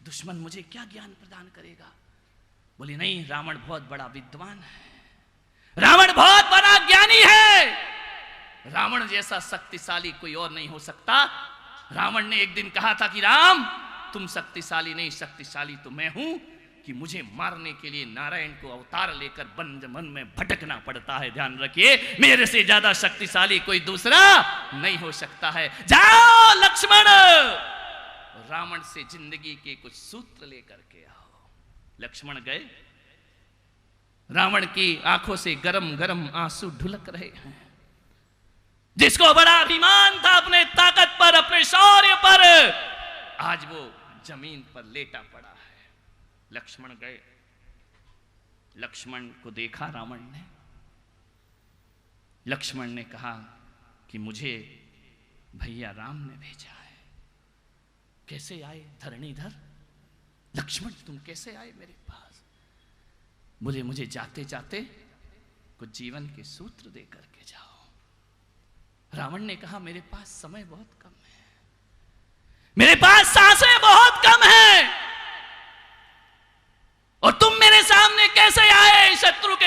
दुश्मन मुझे क्या ज्ञान प्रदान करेगा। बोले नहीं, रावण बहुत बड़ा विद्वान है, रावण बहुत बड़ा ज्ञानी है, रावण जैसा शक्तिशाली कोई और नहीं हो सकता। रावण ने एक दिन कहा था कि राम तुम शक्तिशाली नहीं, शक्तिशाली तो मैं हूं, कि मुझे मारने के लिए नारायण को अवतार लेकर वन में भटकना पड़ता है। ध्यान रखिए, मेरे से ज्यादा शक्तिशाली कोई दूसरा नहीं हो सकता है। जाओ लक्ष्मण, रावण से जिंदगी के कुछ सूत्र लेकर के आओ। लक्ष्मण गए, रावण की आंखों से गरम गरम आंसू ढुलक रहे हैं। जिसको बड़ा अभिमान था अपने ताकत पर, अपने शौर्य पर, आज वो जमीन पर लेटा पड़ा है। लक्ष्मण गए, लक्ष्मण को देखा रावण ने, लक्ष्मण ने कहा कि मुझे भैया राम ने भेजा है। कैसे आए धरणीधर? लक्ष्मण तुम कैसे आए मेरे पास? बोले मुझे जाते जाते कुछ जीवन के सूत्र दे करके जाओ। रावण ने कहा मेरे पास समय बहुत कम है, मेरे पास सांसें बहुत कम है,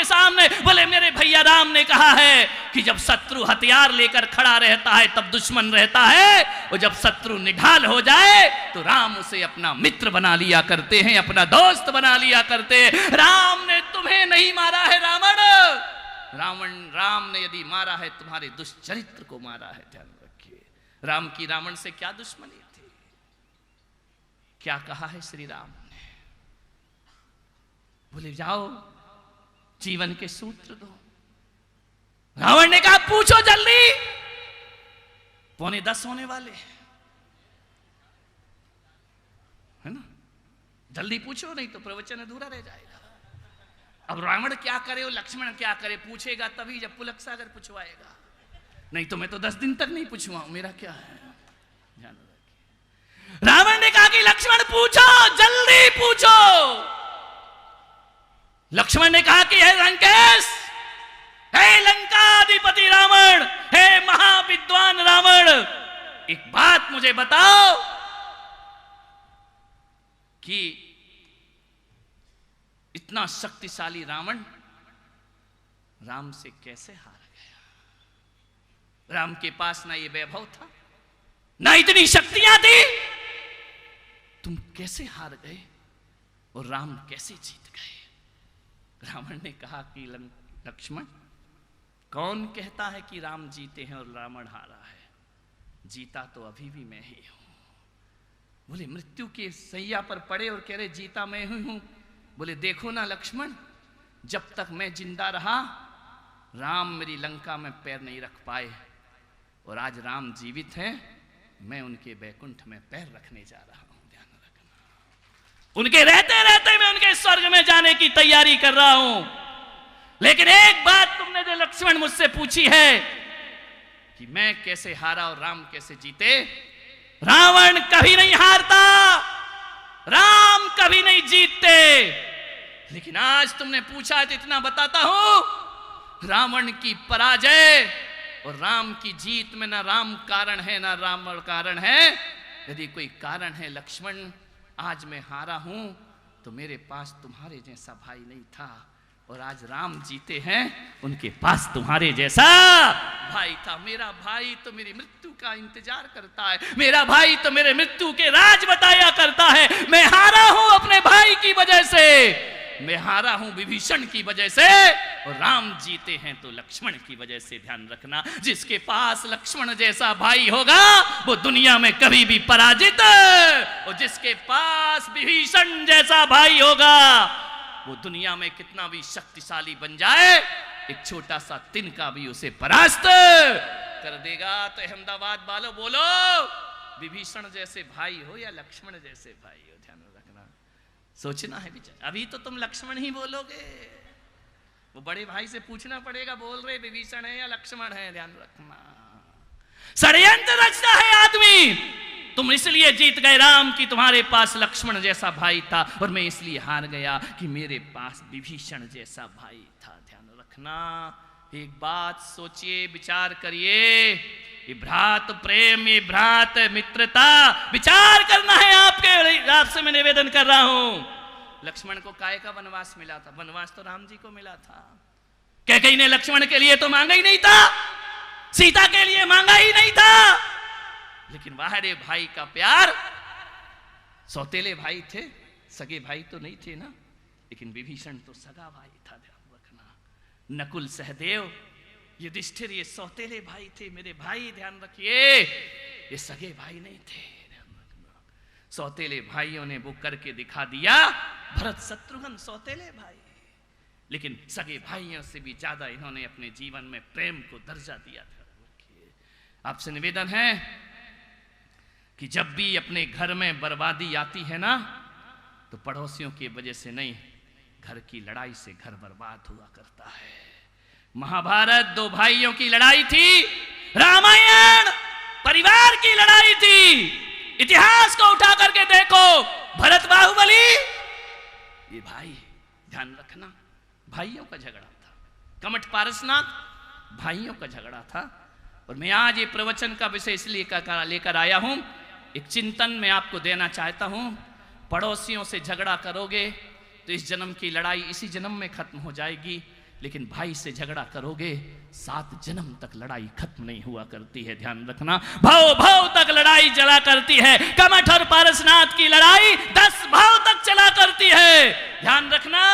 के सामने। बोले मेरे भैया राम ने कहा है कि जब शत्रु हथियार लेकर खड़ा रहता है तब दुश्मन रहता है, और जब शत्रु निढाल हो जाए तो राम उसे अपना मित्र बना लिया करते हैं, अपना दोस्त बना लिया करते हैं। राम ने तुम्हें नहीं मारा है राम ने यदि मारा है तुम्हारे दुष्चरित्र को मारा है। ध्यान रखिए, राम की रावण से क्या दुश्मनी थी? क्या कहा है श्री राम ने? बोले जाओ जीवन के सूत्र दो। रावण ने कहा पूछो जल्दी, 9:45 होने वाले है ना, जल्दी पूछो नहीं तो प्रवचन अधूरा रह जाएगा। अब रावण क्या करे और लक्ष्मण क्या करे, पूछेगा तभी जब पुलक सागर पूछवाएगा, नहीं तो मैं तो 10 दिन तक नहीं पूछवाऊं, मेरा क्या है। ध्यान रखिए, रावण ने कहा कि लक्ष्मण पूछो, जल्दी पूछो। लक्ष्मण ने कहा कि हे लंकेश, हे लंकाधिपति रावण, हे महाविद्वान रावण, एक बात मुझे बताओ कि इतना शक्तिशाली रावण राम से कैसे हार गया? राम के पास ना ये वैभव था, ना इतनी शक्तियां थी, तुम कैसे हार गए और राम कैसे जीत गए? रावण ने कहा कि लक्ष्मण, कौन कहता है कि राम जीते हैं और रावण हारा है? जीता तो अभी भी मैं ही हूं। बोले मृत्यु के सैया पर पड़े और कह रहे जीता मैं ही हूं। बोले देखो ना लक्ष्मण, जब तक मैं जिंदा रहा राम मेरी लंका में पैर नहीं रख पाए, और आज राम जीवित हैं, मैं उनके बैकुंठ में पैर रखने जा रहा हूं। ध्यान रखना, उनके रहते रहते मैं उनके स्वर्ग में जाने की तैयारी कर रहा हूं। लेकिन एक बात तुमने जो लक्ष्मण मुझसे पूछी है कि मैं कैसे हारा और राम कैसे जीते, रावण कभी नहीं हारता, राम कभी नहीं जीतते। लेकिन आज तुमने पूछा है तो इतना बताता हूं, रावण की पराजय और राम की जीत में ना राम कारण है ना रावण कारण है। यदि कोई कारण है लक्ष्मण, आज मैं हारा हूं तो मेरे पास तुम्हारे जैसा भाई नहीं था, और आज राम जीते हैं उनके पास तुम्हारे जैसा भाई था। मेरा भाई तो मेरी मृत्यु का इंतजार करता है, मेरा भाई तो मेरे मृत्यु के राज बताया करता है। मैं हारा हूं अपने भाई की वजह से, मैं हारा हूं विभीषण की वजह से, और राम जीते हैं तो लक्ष्मण की वजह से। ध्यान रखना, जिसके पास लक्ष्मण जैसा भाई होगा वो दुनिया में कभी भी पराजित, और जिसके पास विभीषण जैसा भाई होगा वो दुनिया में कितना भी शक्तिशाली बन जाए, एक छोटा सा तिनका भी उसे परास्त कर देगा। तो अहमदाबाद वालों बोलो, विभीषण जैसे भाई हो या लक्ष्मण जैसे भाई हो? ध्यान रखना, सोचना है विचार। अभी तो तुम लक्ष्मण ही बोलोगे, वो बड़े भाई से पूछना पड़ेगा, बोल रहे विभीषण है या लक्ष्मण है। ध्यान रखना, षड्यंत्र रचता है आदमी। तुम इसलिए जीत गए राम कि तुम्हारे पास लक्ष्मण जैसा भाई था, और मैं इसलिए हार गया कि मेरे पास विभीषण जैसा भाई था। ध्यान रखना, एक बात सोचिए, विचार करिए, ये भ्रात प्रेम, ये भ्रात मित्रता, विचार करना है आपसे मैं निवेदन कर रहा हूं। लक्ष्मण को काय का वनवास मिला था? वनवास तो राम जी को मिला था। कैकेयी ने लक्ष्मण के लिए तो मांगा ही नहीं था, सीता के लिए मांगा ही नहीं था, लेकिन वाह रे भाई का प्यार। सौतेले भाई थे, सगे भाई तो नहीं थे ना, लेकिन विभीषण तो सगा भाई था। ध्यान रखना, नकुल सहदेव युधिष्ठिर ये सौतेले भाई थे, मेरे भाई। ध्यान रखिए, ये सगे भाई नहीं थे। ध्यान रखना, सौतेले भाइयों ने वो करके दिखा दिया। भरत शत्रुघ्न सौतेले भाई, लेकिन सगे भाइयों से भी ज्यादा इन्होंने अपने जीवन में प्रेम को दर्जा दिया। आपसे निवेदन है कि जब भी अपने घर में बर्बादी आती है ना, तो पड़ोसियों की वजह से नहीं, घर की लड़ाई से घर बर्बाद हुआ करता है। महाभारत 2 भाइयों की लड़ाई थी, रामायण परिवार की लड़ाई थी। इतिहास को उठा करके देखो, भरत बाहुबली ये भाई। ध्यान रखना, भाइयों का झगड़ा था। कमठ पारसनाथ भाइयों का झगड़ा था। और मैं आज ये प्रवचन का विषय इसलिए लेकर आया हूं, एक चिंतन मैं आपको देना चाहता हूं। पड़ोसियों से झगड़ा करोगे तो इस जन्म की लड़ाई इसी जन्म में खत्म हो जाएगी, लेकिन भाई से झगड़ा करोगे 7 जन्म तक लड़ाई खत्म नहीं हुआ करती है, ध्यान रखना। भाव भाव तक लड़ाई चला करती है। कमठ और पारसनाथ की लड़ाई 10 भाव तक चला करती है, ध्यान रखना।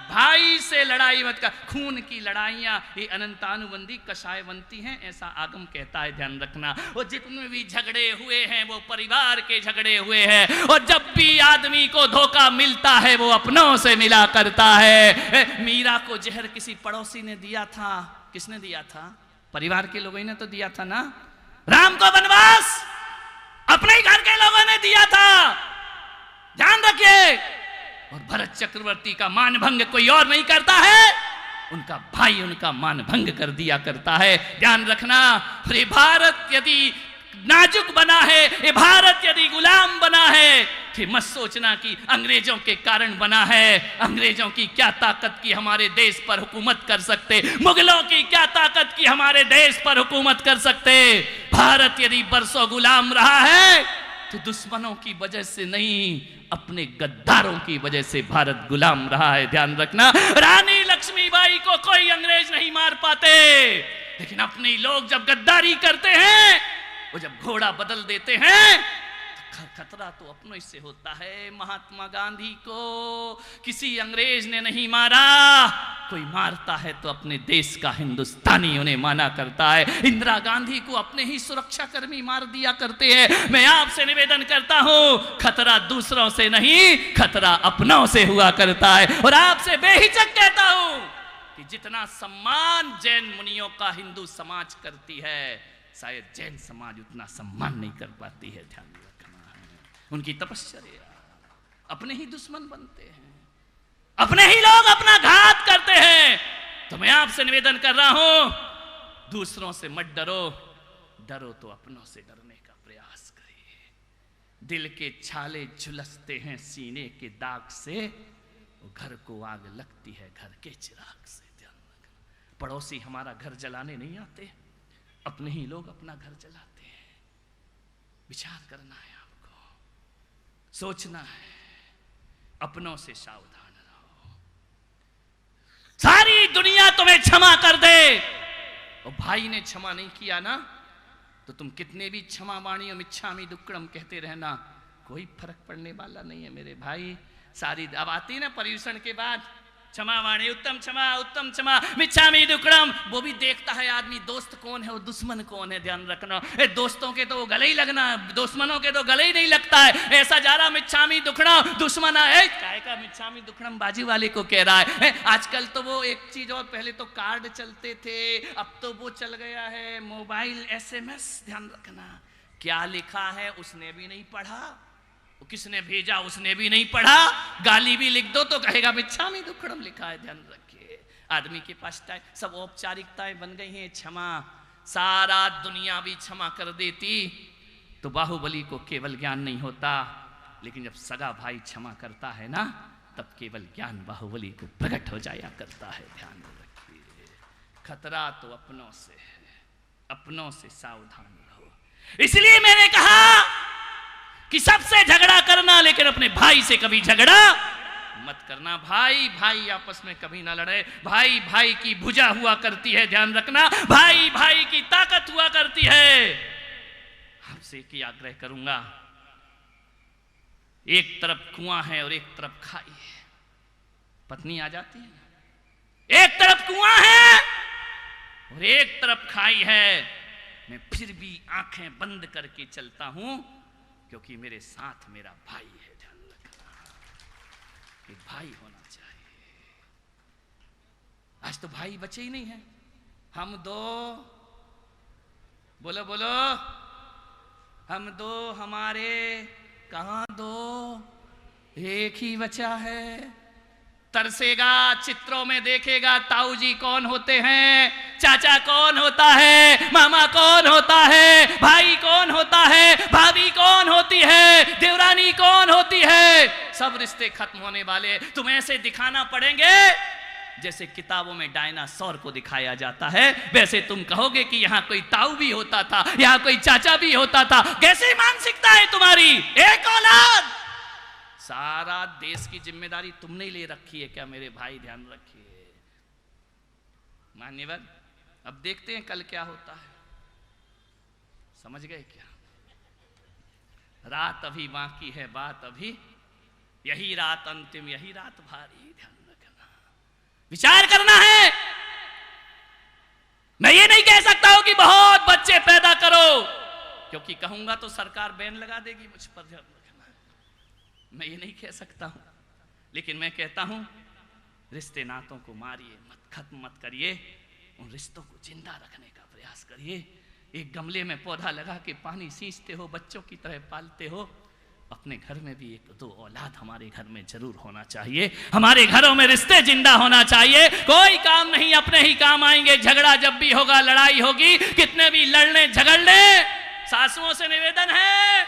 भाई से लड़ाई मत कर। खून की लड़ाइयां ये अनंतानुबंधी कषाय बनती हैं, ऐसा आगम कहता है, ध्यान रखना। और जितने भी झगड़े हुए हैं वो परिवार के झगड़े हुए हैं, और जब भी आदमी को धोखा मिलता है वो अपनों से मिला करता है। मीरा को जहर किसी पड़ोसी ने दिया था, किसने दिया था? परिवार के लोगों ने तो दिया था ना। राम को वनवास अपने ही घर के लोगों ने दिया था, ध्यान रखिए। और भरत चक्रवर्ती का मानभंग कोई और नहीं करता है, उनका भाई उनका मानभंग कर दिया करता है, ध्यान रखना। ये भारत यदि नाजुक बना है, ये भारत यदि गुलाम बना है, फिर मत सोचना कि अंग्रेजों के कारण बना है। अंग्रेजों की क्या ताकत की हमारे देश पर हुकूमत कर सकते, मुगलों की क्या ताकत की हमारे देश पर हुकूमत कर सकते। भारत यदि बरसों गुलाम रहा है तो दुश्मनों की वजह से नहीं, अपने गद्दारों की वजह से भारत गुलाम रहा है, ध्यान रखना। रानी लक्ष्मीबाई को कोई अंग्रेज नहीं मार पाते, लेकिन अपने लोग जब गद्दारी करते हैं, वो जब घोड़ा बदल देते हैं, तो खतरा तो अपनों से होता है। महात्मा गांधी को किसी अंग्रेज ने नहीं मारा, कोई मारता है तो अपने देश का हिंदुस्तानी उन्हें माना करता है। इंदिरा गांधी को अपने ही सुरक्षा कर्मी मार दिया करते हैं। मैं आपसे निवेदन करता हूं, खतरा दूसरों से नहीं, खतरा अपनों से हुआ करता है। और आपसे बेहिचक कहता हूं कि जितना सम्मान जैन मुनियों का हिंदू समाज करती है, शायद जैन समाज उतना सम्मान नहीं कर पाती है, ध्यान रखना। उनकी तपस्या, अपने ही दुश्मन बनते हैं, अपने ही लोग अपना घात करते हैं। तो मैं आपसे निवेदन कर रहा हूं, दूसरों से मत डरो, डरो तो अपनों से डरने का प्रयास करिए। दिल के छाले झुलसते हैं सीने के दाग से, वो घर को आग लगती है घर के चिराग से, ध्यान रखना। पड़ोसी हमारा घर जलाने नहीं आते, अपने ही लोग अपना घर जलाते हैं। विचार करना है, आपको सोचना है, अपनों से सावधान रहो। सारी दुनिया तुम्हें क्षमा कर दे, और भाई ने क्षमा नहीं किया ना, तो तुम कितने भी क्षमा वाणी और मिच्छामी दुक्कड़म कहते रहना, कोई फर्क पड़ने वाला नहीं है मेरे भाई। सारी अब आती ना पर्यूषण के बाद, क्षमा वाणी, उत्तम क्षमा, मिच्छामी दुक्कड़म। वो भी देखता है आदमी दोस्त कौन है और दुश्मन कौन है, ध्यान रखना। दोस्तों के तो गले ही लगना, दुश्मनों के तो गले ही नहीं लगता है। ऐसा जा रहा मिच्छामी दुक्कड़म, दुश्मन है काय का मिच्छामी दुक्कड़म बाजी वाले को कह रहा है। आजकल तो वो एक चीज और, पहले तो कार्ड चलते थे, अब तो वो चल गया है मोबाइल SMS, ध्यान रखना। क्या लिखा है उसने भी नहीं पढ़ा, किसने भेजा उसने भी नहीं पढ़ा, गाली भी लिख दो तो कहेगा मिच्छामी दुक्कड़म लिखा है, ध्यान रखिए। आदमी के पास टाइम, सब औपचारिकताएं बन गई हैं। क्षमा, सारा दुनिया भी क्षमा कर देती तो बाहुबली को केवल ज्ञान नहीं होता, लेकिन जब सगा भाई क्षमा करता है ना, तब केवल ज्ञान बाहुबली को प्रकट हो जाया करता है, ध्यान रखिए। खतरा तो अपनों से है, अपनों से सावधान रहो। इसलिए मैंने कहा कि सबसे झगड़ा करना, लेकिन अपने भाई से कभी झगड़ा मत करना। भाई भाई आपस में कभी ना लड़े, भाई भाई की भुजा हुआ करती है, ध्यान रखना। भाई भाई की ताकत हुआ करती है। आपसे एक ही आग्रह करूंगा, एक तरफ कुआं है और एक तरफ खाई है, पत्नी आ जाती है। एक तरफ कुआं है और एक तरफ खाई है, मैं फिर भी आंखें बंद करके चलता हूं, क्योंकि मेरे साथ मेरा भाई है, ध्यान रखना। एक भाई होना चाहिए। आज तो भाई बचे ही नहीं है। हम दो, बोलो बोलो, हम दो हमारे, कहां दो, एक ही बचा है। तरसेगा, चित्रों में देखेगा ताऊ जी कौन होते हैं, चाचा कौन होता है, मामा कौन होता है, भाई कौन होता है, भाभी कौन होती है, देवरानी कौन होती है। सब रिश्ते खत्म होने वाले। तुम ऐसे दिखाना पड़ेंगे जैसे किताबों में डायनासोर को दिखाया जाता है, वैसे तुम कहोगे कि यहाँ कोई ताऊ भी होता था, यहाँ कोई चाचा भी होता था। कैसी मानसिकता है तुम्हारी? एक औलाद, सारा देश की जिम्मेदारी तुमने ले रखी है क्या मेरे भाई, ध्यान रखिए। मान्यवर, अब देखते हैं कल क्या होता है। समझ गए क्या? रात अभी बाकी है, बात अभी, यही रात अंतिम, यही रात भारी। ध्यान रखना, विचार करना है। मैं ये नहीं कह सकता हूं कि बहुत बच्चे पैदा करो, क्योंकि कहूंगा तो सरकार बैन लगा देगी मुझ पर। ध्यान रखना, मैं ये नहीं कह सकता हूं, लेकिन मैं कहता हूं रिश्ते नातों को मारिए मत, खत्म मत करिए, उन रिश्तों को जिंदा रखने का प्रयास करिए। एक गमले में पौधा लगा के पानी सींचते हो, बच्चों की तरह पालते हो, अपने घर में भी एक दो औलाद हमारे घर में जरूर होना चाहिए। हमारे घरों में रिश्ते जिंदा होना चाहिए। कोई काम नहीं, अपने ही काम आएंगे। झगड़ा जब भी होगा, लड़ाई होगी, कितने भी लड़ने झगड़ने, सासुओं से निवेदन है,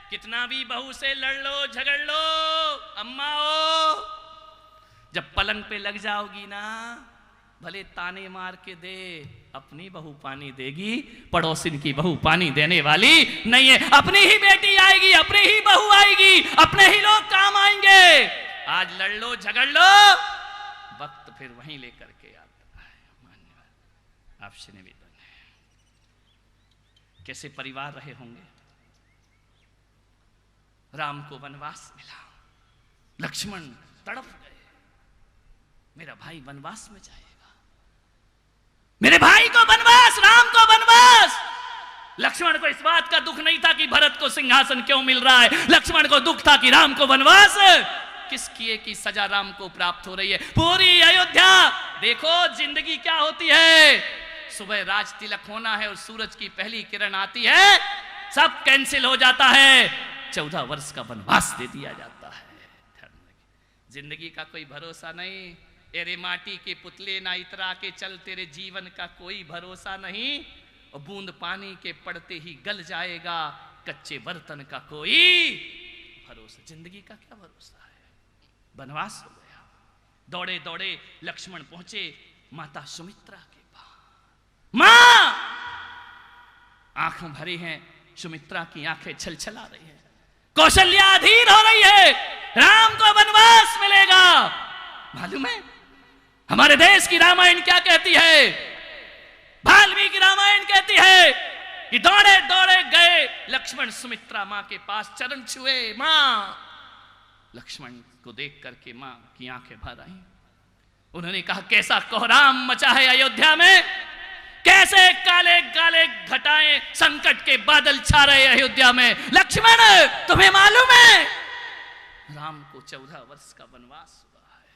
कितना भी बहू से लड़ लो झगड़ लो, अम्मा ओ, जब पलंग पे लग जाओगी ना, भले ताने मार के दे, अपनी बहू पानी देगी, पड़ोसिन की बहू पानी देने वाली नहीं है। अपनी ही बेटी आएगी, अपनी ही बहू आएगी, अपने ही लोग काम आएंगे। आज लड़ लो झगड़ लो, वक्त फिर वहीं लेकर के आता है। मान्यवर, आपसे निवेदन है, कैसे परिवार रहे होंगे। राम को वनवास मिला, लक्ष्मण तड़प गए, मेरा भाई वनवास में जाएगा, मेरे भाई को वनवास, राम को वनवास। लक्ष्मण को इस बात का दुख नहीं था कि भरत को सिंहासन क्यों मिल रहा है, लक्ष्मण को दुख था कि राम को वनवास किस किए की सजा राम को प्राप्त हो रही है। पूरी अयोध्या देखो, जिंदगी क्या होती है। सुबह राज तिलक होना है और सूरज की पहली किरण आती है, सब कैंसिल हो जाता है, 14 वर्ष का वनवास दे दिया जाता है। जिंदगी का कोई भरोसा नहीं। एरे माटी के पुतले ना इतरा के चल, तेरे जीवन का कोई भरोसा नहीं। और बूंद पानी के पड़ते ही गल जाएगा, कच्चे बर्तन का कोई भरोसा। जिंदगी का क्या भरोसा है। वनवास हो गया, दौड़े दौड़े लक्ष्मण पहुंचे माता सुमित्रा के पास। मां, आंखों भरी हैं, सुमित्रा की आंखें छलछला रही हैं, कौशल्या अधीर हो रही है, राम को वनवास मिलेगा। मालूम है हमारे देश की रामायण क्या कहती है, वाल्मीकि रामायण कहती है कि दौड़े दौड़े गए लक्ष्मण सुमित्रा मां के पास, चरण छुए। मां, लक्ष्मण को देख करके मां की आंखें भर आई। उन्होंने कहा, कैसा कोहराम मचा है अयोध्या में, कैसे काले काले घटाएं, संकट के बादल छा रहे अयोध्या में। लक्ष्मण, तुम्हें मालूम है राम को 14 वर्ष का वनवास हुआ है।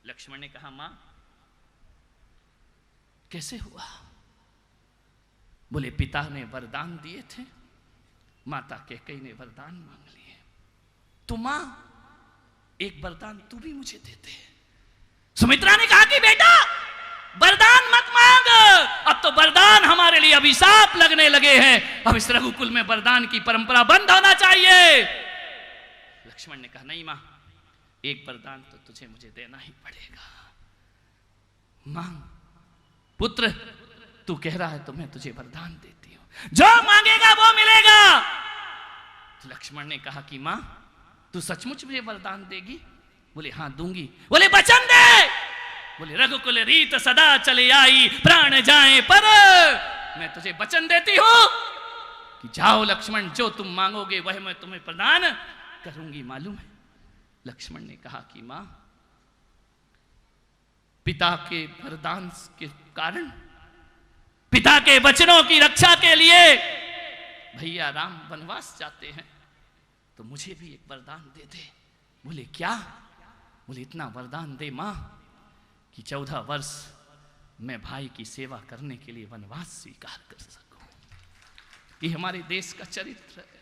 लक्ष्मण ने कहा, मां कैसे हुआ। बोले, पिता ने वरदान दिए थे, माता कैकेयी ने वरदान मांग लिए, तो मां एक वरदान तू भी मुझे दे दे। सुमित्रा ने कहा कि बेटा वरदान मत मांग, अब तो वरदान हमारे लिए अभिशाप लगने लगे हैं, अब इस रघुकुल में वरदान की परंपरा बंद होना चाहिए। लक्ष्मण ने कहा, नहीं मां, एक वरदान तो तुझे मुझे देना ही पड़ेगा। मांग पुत्र, तू कह रहा है तो मैं तुझे वरदान देती हूं, जो मांगेगा वो मिलेगा। तो लक्ष्मण ने कहा कि मां तू सचमुच मुझे वरदान देगी। बोले, हाँ दूंगी। बोले, वचन दे। बोले, रघुकुल रीत सदा चले आई, प्राण जाए पर मैं तुझे वचन देती हूं कि जाओ लक्ष्मण, जो तुम मांगोगे वह मैं तुम्हें प्रदान करूंगी। मालूम है लक्ष्मण ने कहा कि मां, पिता के वरदान के कारण, पिता के वचनों की रक्षा के लिए भैया राम वनवास जाते हैं, तो मुझे भी एक वरदान दे दे। बोले, क्या। बोले, इतना वरदान दे मां कि 14 वर्ष मैं भाई की सेवा करने के लिए वनवास स्वीकार कर सकूं। ये हमारे देश का चरित्र है,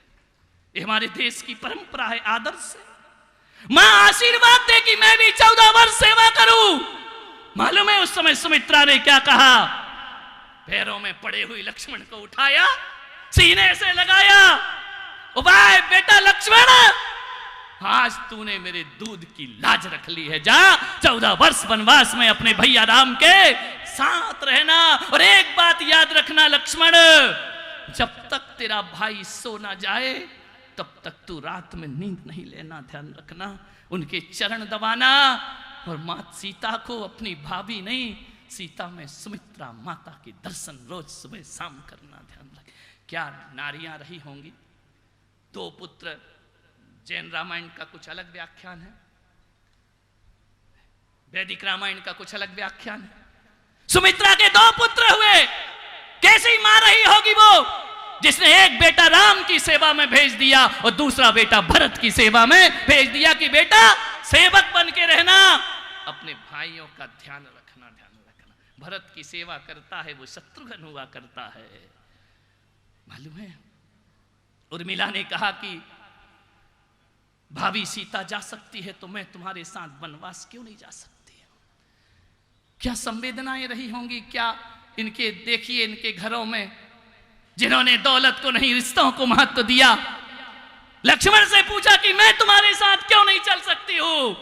ये हमारे देश की परंपरा है, आदर्श है। मां आशीर्वाद दे कि मैं भी 14 वर्ष सेवा करूं। मालूम है उस समय सुमित्रा ने क्या कहा। पैरों में पड़े हुए लक्ष्मण को उठाया, सीने से लगाया, उबाय बेटा लक्ष्मण, आज तूने मेरे दूध की लाज रख ली है, जा 14 वर्ष वनवास में अपने भैया राम के साथ रहना। और एक बात याद रखना लक्ष्मण, जब तक तेरा भाई सो ना जाए तब तक तू रात में नींद नहीं लेना, ध्यान रखना। उनके चरण दबाना, और मां सीता को अपनी भाभी नहीं सीता में सुमित्रा माता के दर्शन रोज सुबह शाम करना ध्यान रखें। क्या नारियां रही होंगी। दो पुत्र, जैन रामायण का कुछ अलग व्याख्यान है, वैदिक रामायण का कुछ अलग व्याख्यान है। सुमित्रा के दो पुत्र हुए, कैसी मां रही होगी वो, जिसने एक बेटा राम की सेवा में भेज दिया और दूसरा बेटा भरत की सेवा में भेज दिया कि बेटा सेवक बन के रहना, अपने भाइयों का ध्यान रखना। भरत की सेवा करता है वो शत्रुघ्न हुआ करता है। मालूम है, उर्मिला ने कहा कि भाभी सीता जा सकती है तो मैं तुम्हारे साथ वनवास क्यों नहीं जा सकती। क्या संवेदनाएं रही होंगी। क्या इनके, देखिए इनके घरों में जिन्होंने दौलत को नहीं रिश्तों को महत्व दिया, लक्ष्मण से पूछा कि मैं तुम्हारे साथ क्यों नहीं चल सकती हूं।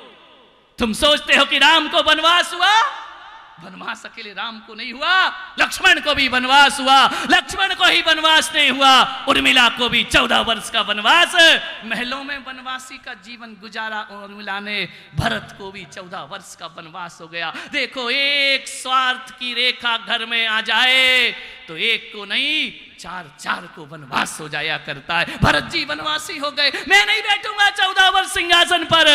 तुम सोचते हो कि राम को वनवास हुआ, वनवास अकेले राम को नहीं हुआ, लक्ष्मण को भी वनवास हुआ। लक्ष्मण को ही वनवास नहीं हुआ, उर्मिला को भी 14 वर्ष का वनवास, महलों में वनवासी का जीवन गुजारा उर्मिला ने। भरत को भी 14 वर्ष का वनवास हो गया। देखो, एक स्वार्थ की रेखा घर में आ जाए तो एक को नहीं 4 को वनवास हो जाया करता है। भरत जी वनवासी हो गए। मैं नहीं बैठूंगा 14 वर्ष सिंहासन पर,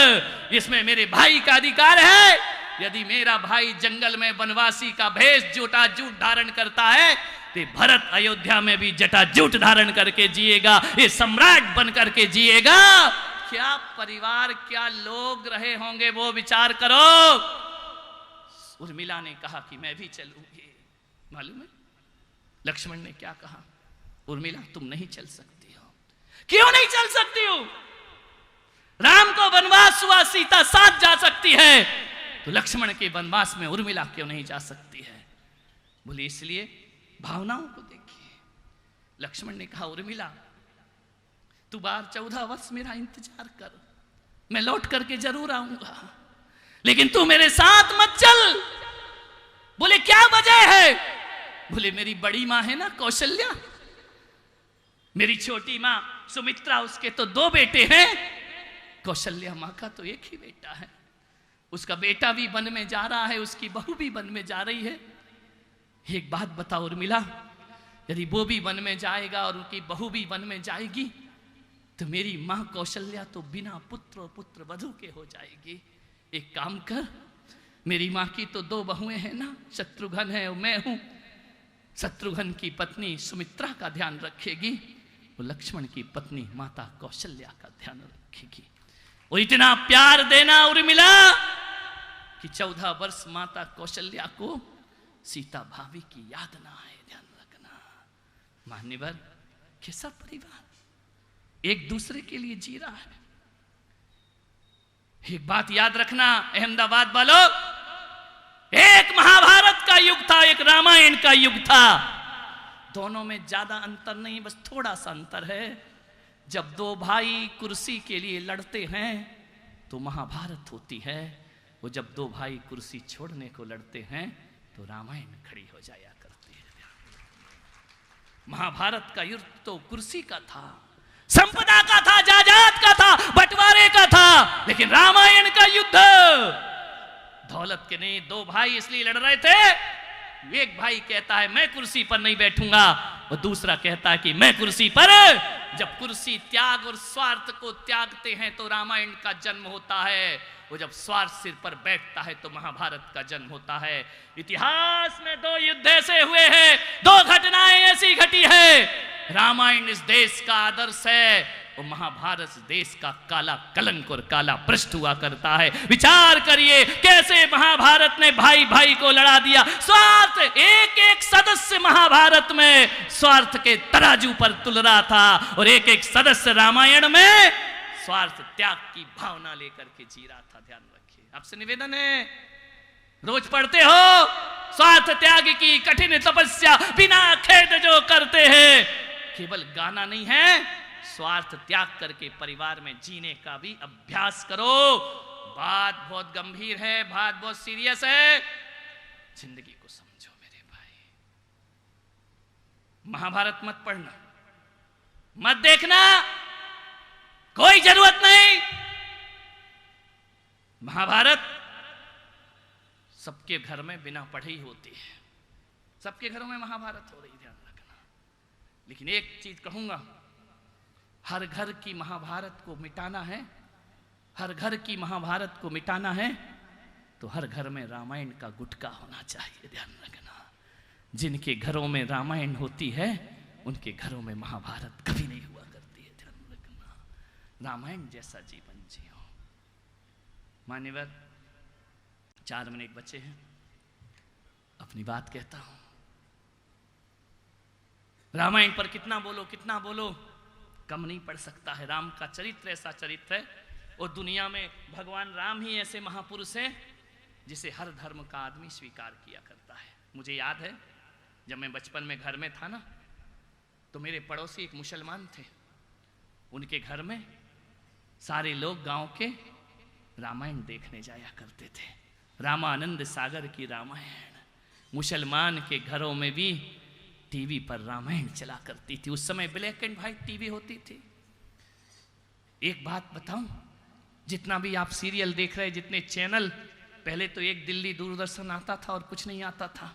इसमें मेरे भाई का अधिकार है। यदि मेरा भाई जंगल में वनवासी का भेष जटाजूट धारण करता है तो भरत अयोध्या में भी जटाजूट धारण करके जिएगा, ये सम्राट बन करके जिएगा। क्या परिवार, क्या लोग रहे होंगे वो विचार करो। उर्मिला ने कहा कि मैं भी चलूंगी। मालूम है लक्ष्मण ने क्या कहा, उर्मिला तुम नहीं चल सकती हो। क्यों नहीं चल सकती हो। राम को वनवास हुआ, सीता साथ जा सकती है, तो लक्ष्मण के वनवास में उर्मिला क्यों नहीं जा सकती है। बोले इसलिए भावनाओं को देखिए। लक्ष्मण ने कहा उर्मिला तू 14 वर्ष मेरा इंतजार कर, मैं लौट करके जरूर आऊंगा, लेकिन तू मेरे साथ मत चल। बोले क्या वजह है। बोले मेरी बड़ी मां है ना कौशल्या, मेरी छोटी मां सुमित्रा, उसके तो 2 बेटे हैं, कौशल्या मां का तो एक ही बेटा है। उसका बेटा भी वन में जा रहा है, उसकी बहू भी वन में जा रही है। एक बात बताओ उर्मिला, यदि वो भी वन में जाएगा और उनकी बहू भी वन में जाएगी तो मेरी मां कौशल्या तो बिना पुत्र और पुत्र वधू के हो जाएगी। एक काम कर, मेरी मां की तो 2 बहुएं हैं ना, शत्रुघ्न है और मैं हूं। शत्रुघ्न की पत्नी सुमित्रा का ध्यान रखेगी, वो लक्ष्मण की पत्नी माता कौशल्या का ध्यान रखेगी। और इतना प्यार देना उर्मिला कि 14 वर्ष माता कौशल्या को सीता भाभी की याद ना आए। ध्यान रखना। मान्यवर कैसा परिवार एक दूसरे के लिए जी रहा है। एक बात याद रखना अहमदाबाद वालों, एक महाभारत का युग था, एक रामायण का युग था। दोनों में ज्यादा अंतर नहीं, बस थोड़ा सा अंतर है। जब 2 भाई कुर्सी के लिए लड़ते हैं तो महाभारत होती है, वो जब 2 भाई कुर्सी छोड़ने को लड़ते हैं तो रामायण खड़ी हो जाया करती है। महाभारत का युद्ध तो कुर्सी का था, संपदा का था, जायदाद का था, बंटवारे का था, लेकिन रामायण का युद्ध दौलत के नहीं। 2 भाई इसलिए लड़ रहे थे, एक भाई कहता है मैं कुर्सी पर नहीं बैठूंगा और दूसरा कहता है कि मैं कुर्सी पर। जब कुर्सी त्याग और स्वार्थ को त्यागते हैं तो रामायण का जन्म होता है, वो जब स्वार्थ सिर पर बैठता है तो महाभारत का जन्म होता है। इतिहास में 2 युद्ध ऐसे हुए हैं, 2 घटनाएं ऐसी घटी है। रामायण इस देश का आदर्श है और महाभारत देश का काला कलंक और काला पृष्ठ हुआ करता है। विचार करिए कैसे महाभारत ने भाई भाई को लड़ा दिया। स्वार्थ, एक एक सदस्य महाभारत में स्वार्थ के तराजू पर तुल रहा था और एक एक सदस्य रामायण में स्वार्थ त्याग की भावना लेकर के जी रहा था। ध्यान रखिए, आपसे निवेदन है, रोज पढ़ते हो स्वार्थ त्याग की कठिन तपस्या बिना खेद जो करते हैं। केवल गाना नहीं है, स्वार्थ त्याग करके परिवार में जीने का भी अभ्यास करो। बात बहुत गंभीर है, बात बहुत सीरियस है, जिंदगी को समझो मेरे भाई। महाभारत मत पढ़ना, मत देखना, कोई जरूरत नहीं। महाभारत सबके घर में बिना पढ़े ही होती है, सबके घरों में महाभारत हो रही, ध्यान रखना। लेकिन एक चीज कहूंगा, हर घर की महाभारत को मिटाना है, हर घर की महाभारत को मिटाना है तो हर घर में रामायण का गुटका होना चाहिए, ध्यान रखना। जिनके घरों में रामायण होती है उनके घरों में महाभारत कभी नहीं हुआ करती है, ध्यान रखना। रामायण जैसा जीवन जियो। मान्यवर 4 मिनट बचे हैं, अपनी बात कहता हूं। रामायण पर कितना बोलो कितना बोलो, कम नहीं पड़ सकता है। राम का चरित्र ऐसा चरित्र है, और दुनिया में भगवान राम ही ऐसे महापुरुष हैं जिसे हर धर्म का आदमी स्वीकार किया करता है। मुझे याद है जब मैं बचपन में घर में था ना, तो मेरे पड़ोसी एक मुसलमान थे। उनके घर में सारे लोग गांव के रामायण देखने जाया करते थे, रामानंद सागर की रामायण। मुसलमान के घरों में भी टीवी पर रामायण चला करती थी। उस समय ब्लैक एंड व्हाइट टीवी होती थी। एक बात बताऊं, जितना भी आप सीरियल देख रहे हैं, जितने चैनल, पहले तो एक दिल्ली दूरदर्शन आता था और कुछ नहीं आता था।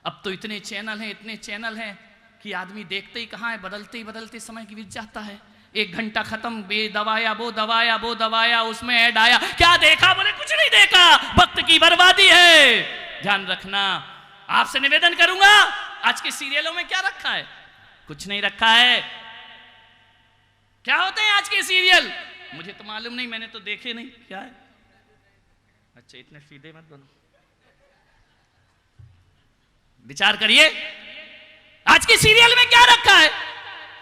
अब तो इतने चैनल हैं, इतने चैनल हैं कि आदमी देखते ही कहाँ है, बदलते ही बदलते समय बीत जाता है। 1 घंटा खत्म, बे दवाया वो दवाया वो दवाया, उसमें ऐड आया, क्या देखा, बोले कुछ नहीं देखा, वक्त की बर्बादी है। ध्यान रखना। आपसे निवेदन करूंगा, आज के सीरियलों में क्या रखा है? कुछ नहीं रखा है। क्या होते हैं आज के सीरियल? मुझे तो मालूम नहीं, मैंने तो देखे नहीं। क्या है? अच्छा, इतने सीधे मत बनो, विचार करिए। आज के सीरियल में क्या रखा है?